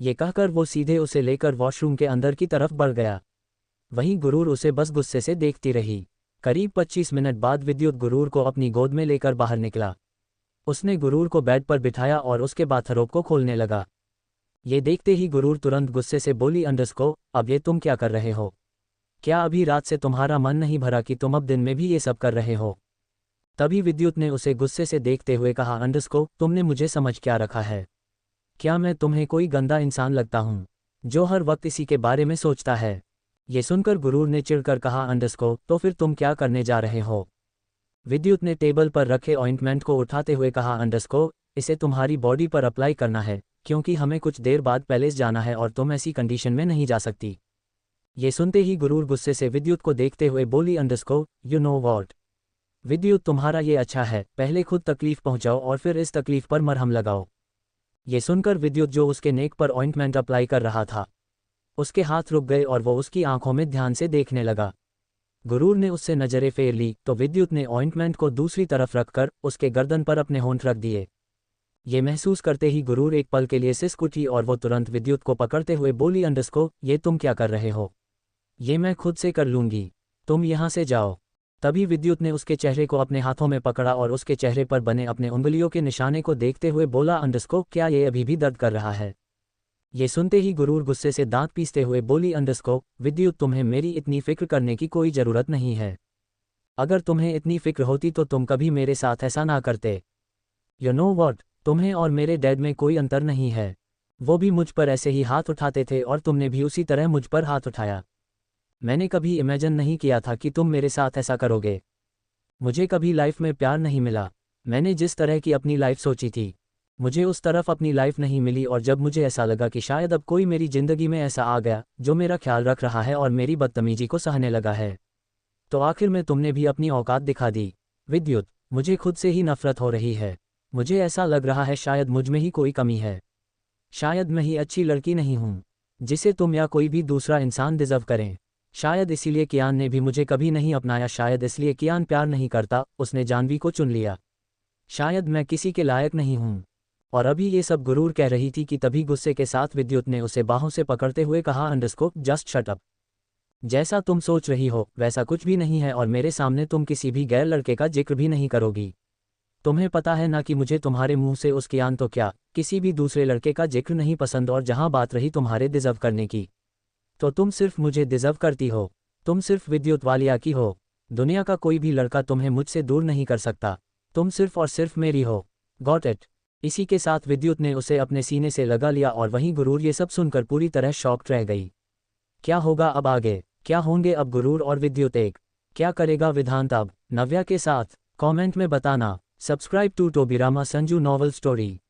S1: ये कहकर वो सीधे उसे लेकर वॉशरूम के अंदर की तरफ बढ़ गया। वहीं गुरूर उसे बस गुस्से से देखती रही। करीब 25 मिनट बाद विद्युत गुरूर को अपनी गोद में लेकर बाहर निकला। उसने गुरूर को बेड पर बिठाया और उसके बाथरोब को खोलने लगा। ये देखते ही गुरूर तुरंत गुस्से से बोली, अंडरस्को अब ये तुम क्या कर रहे हो? क्या अभी रात से तुम्हारा मन नहीं भरा कि तुम अब दिन में भी ये सब कर रहे हो? तभी विद्युत ने उसे गुस्से से देखते हुए कहा, अंडरस्को तुमने मुझे समझ क्या रखा है? क्या मैं तुम्हें कोई गंदा इंसान लगता हूँ जो हर वक्त इसी के बारे में सोचता है? ये सुनकर गुरूर ने चिढ़कर कहा, अंडरस्को तो फिर तुम क्या करने जा रहे हो? विद्युत ने टेबल पर रखे ऑइंटमेंट को उठाते हुए कहा, अंडरस्को इसे तुम्हारी बॉडी पर अप्लाई करना है, क्योंकि हमें कुछ देर बाद पैलेस जाना है और तुम ऐसी कंडीशन में नहीं जा सकती। ये सुनते ही गुरूर गुस्से से विद्युत को देखते हुए बोली, अंडरस्को यू नो वॉट विद्युत तुम्हारा ये अच्छा है, पहले खुद तकलीफ पहुंचाओ और फिर इस तकलीफ पर मरहम लगाओ। ये सुनकर विद्युत जो उसके नेक पर ऑइंटमेंट अप्लाई कर रहा था, उसके हाथ रुक गए और वो उसकी आंखों में ध्यान से देखने लगा। गुरूर ने उससे नजरें फेर ली तो विद्युत ने ऑइंटमेंट को दूसरी तरफ रखकर उसके गर्दन पर अपने होंठ रख दिए। ये महसूस करते ही गुरूर एक पल के लिए सिसक उठी और वो तुरंत विद्युत को पकड़ते हुए बोली, अंडरस्को ये तुम क्या कर रहे हो? ये मैं खुद से कर लूँगी, तुम यहाँ से जाओ। तभी विद्युत ने उसके चेहरे को अपने हाथों में पकड़ा और उसके चेहरे पर बने अपने उंगलियों के निशाने को देखते हुए बोला, अंडरस्को क्या ये अभी भी दर्द कर रहा है? ये सुनते ही गुरूर गुस्से से दांत पीसते हुए बोली, अंडरस्को विद्युत तुम्हें मेरी इतनी फिक्र करने की कोई ज़रूरत नहीं है। अगर तुम्हें इतनी फिक्र होती तो तुम कभी मेरे साथ ऐसा ना करते। यू नो वॉट तुम्हें और मेरे डैड में कोई अंतर नहीं है। वो भी मुझ पर ऐसे ही हाथ उठाते थे और तुमने भी उसी तरह मुझ पर हाथ उठाया। मैंने कभी इमेजिन नहीं किया था कि तुम मेरे साथ ऐसा करोगे। मुझे कभी लाइफ में प्यार नहीं मिला। मैंने जिस तरह की अपनी लाइफ सोची थी, मुझे उस तरफ अपनी लाइफ नहीं मिली, और जब मुझे ऐसा लगा कि शायद अब कोई मेरी ज़िंदगी में ऐसा आ गया जो मेरा ख्याल रख रहा है और मेरी बदतमीजी को सहने लगा है, तो आखिर में तुमने भी अपनी औकात दिखा दी। विद्युत, मुझे खुद से ही नफरत हो रही है। मुझे ऐसा लग रहा है शायद मुझ में ही कोई कमी है। शायद मैं ही अच्छी लड़की नहीं हूँ जिसे तुम या कोई भी दूसरा इंसान डिजर्व करें। शायद इसीलिए कियान ने भी मुझे कभी नहीं अपनाया। शायद इसलिए कियान प्यार नहीं करता, उसने जानवी को चुन लिया। शायद मैं किसी के लायक नहीं हूँ। और अभी ये सब गुरूर कह रही थी कि तभी गुस्से के साथ विद्युत ने उसे बाहों से पकड़ते हुए कहा, जस्ट शट अप। जैसा तुम सोच रही हो वैसा कुछ भी नहीं है, और मेरे सामने तुम किसी भी गैर लड़के का जिक्र भी नहीं करोगी। तुम्हें पता है ना कि मुझे तुम्हारे मुंह से उस कियान तो क्या, किसी भी दूसरे लड़के का जिक्र नहीं पसंद। और जहां बात रही तुम्हारे डिजर्व करने की, तो तुम सिर्फ मुझे डिजर्व करती हो। तुम सिर्फ विद्युत वालिया की हो। दुनिया का कोई भी लड़का तुम्हें मुझसे दूर नहीं कर सकता। तुम सिर्फ और सिर्फ मेरी हो। Got it. इसी के साथ विद्युत ने उसे अपने सीने से लगा लिया, और वहीं गुरूर ये सब सुनकर पूरी तरह शॉक्ड रह गई। क्या होगा अब आगे? क्या होंगे अब गुरूर और विद्युत एक? क्या करेगा विधांत अब नव्या के साथ? कमेंट में बताना। Subscribe to Tobirama Sanju novel story.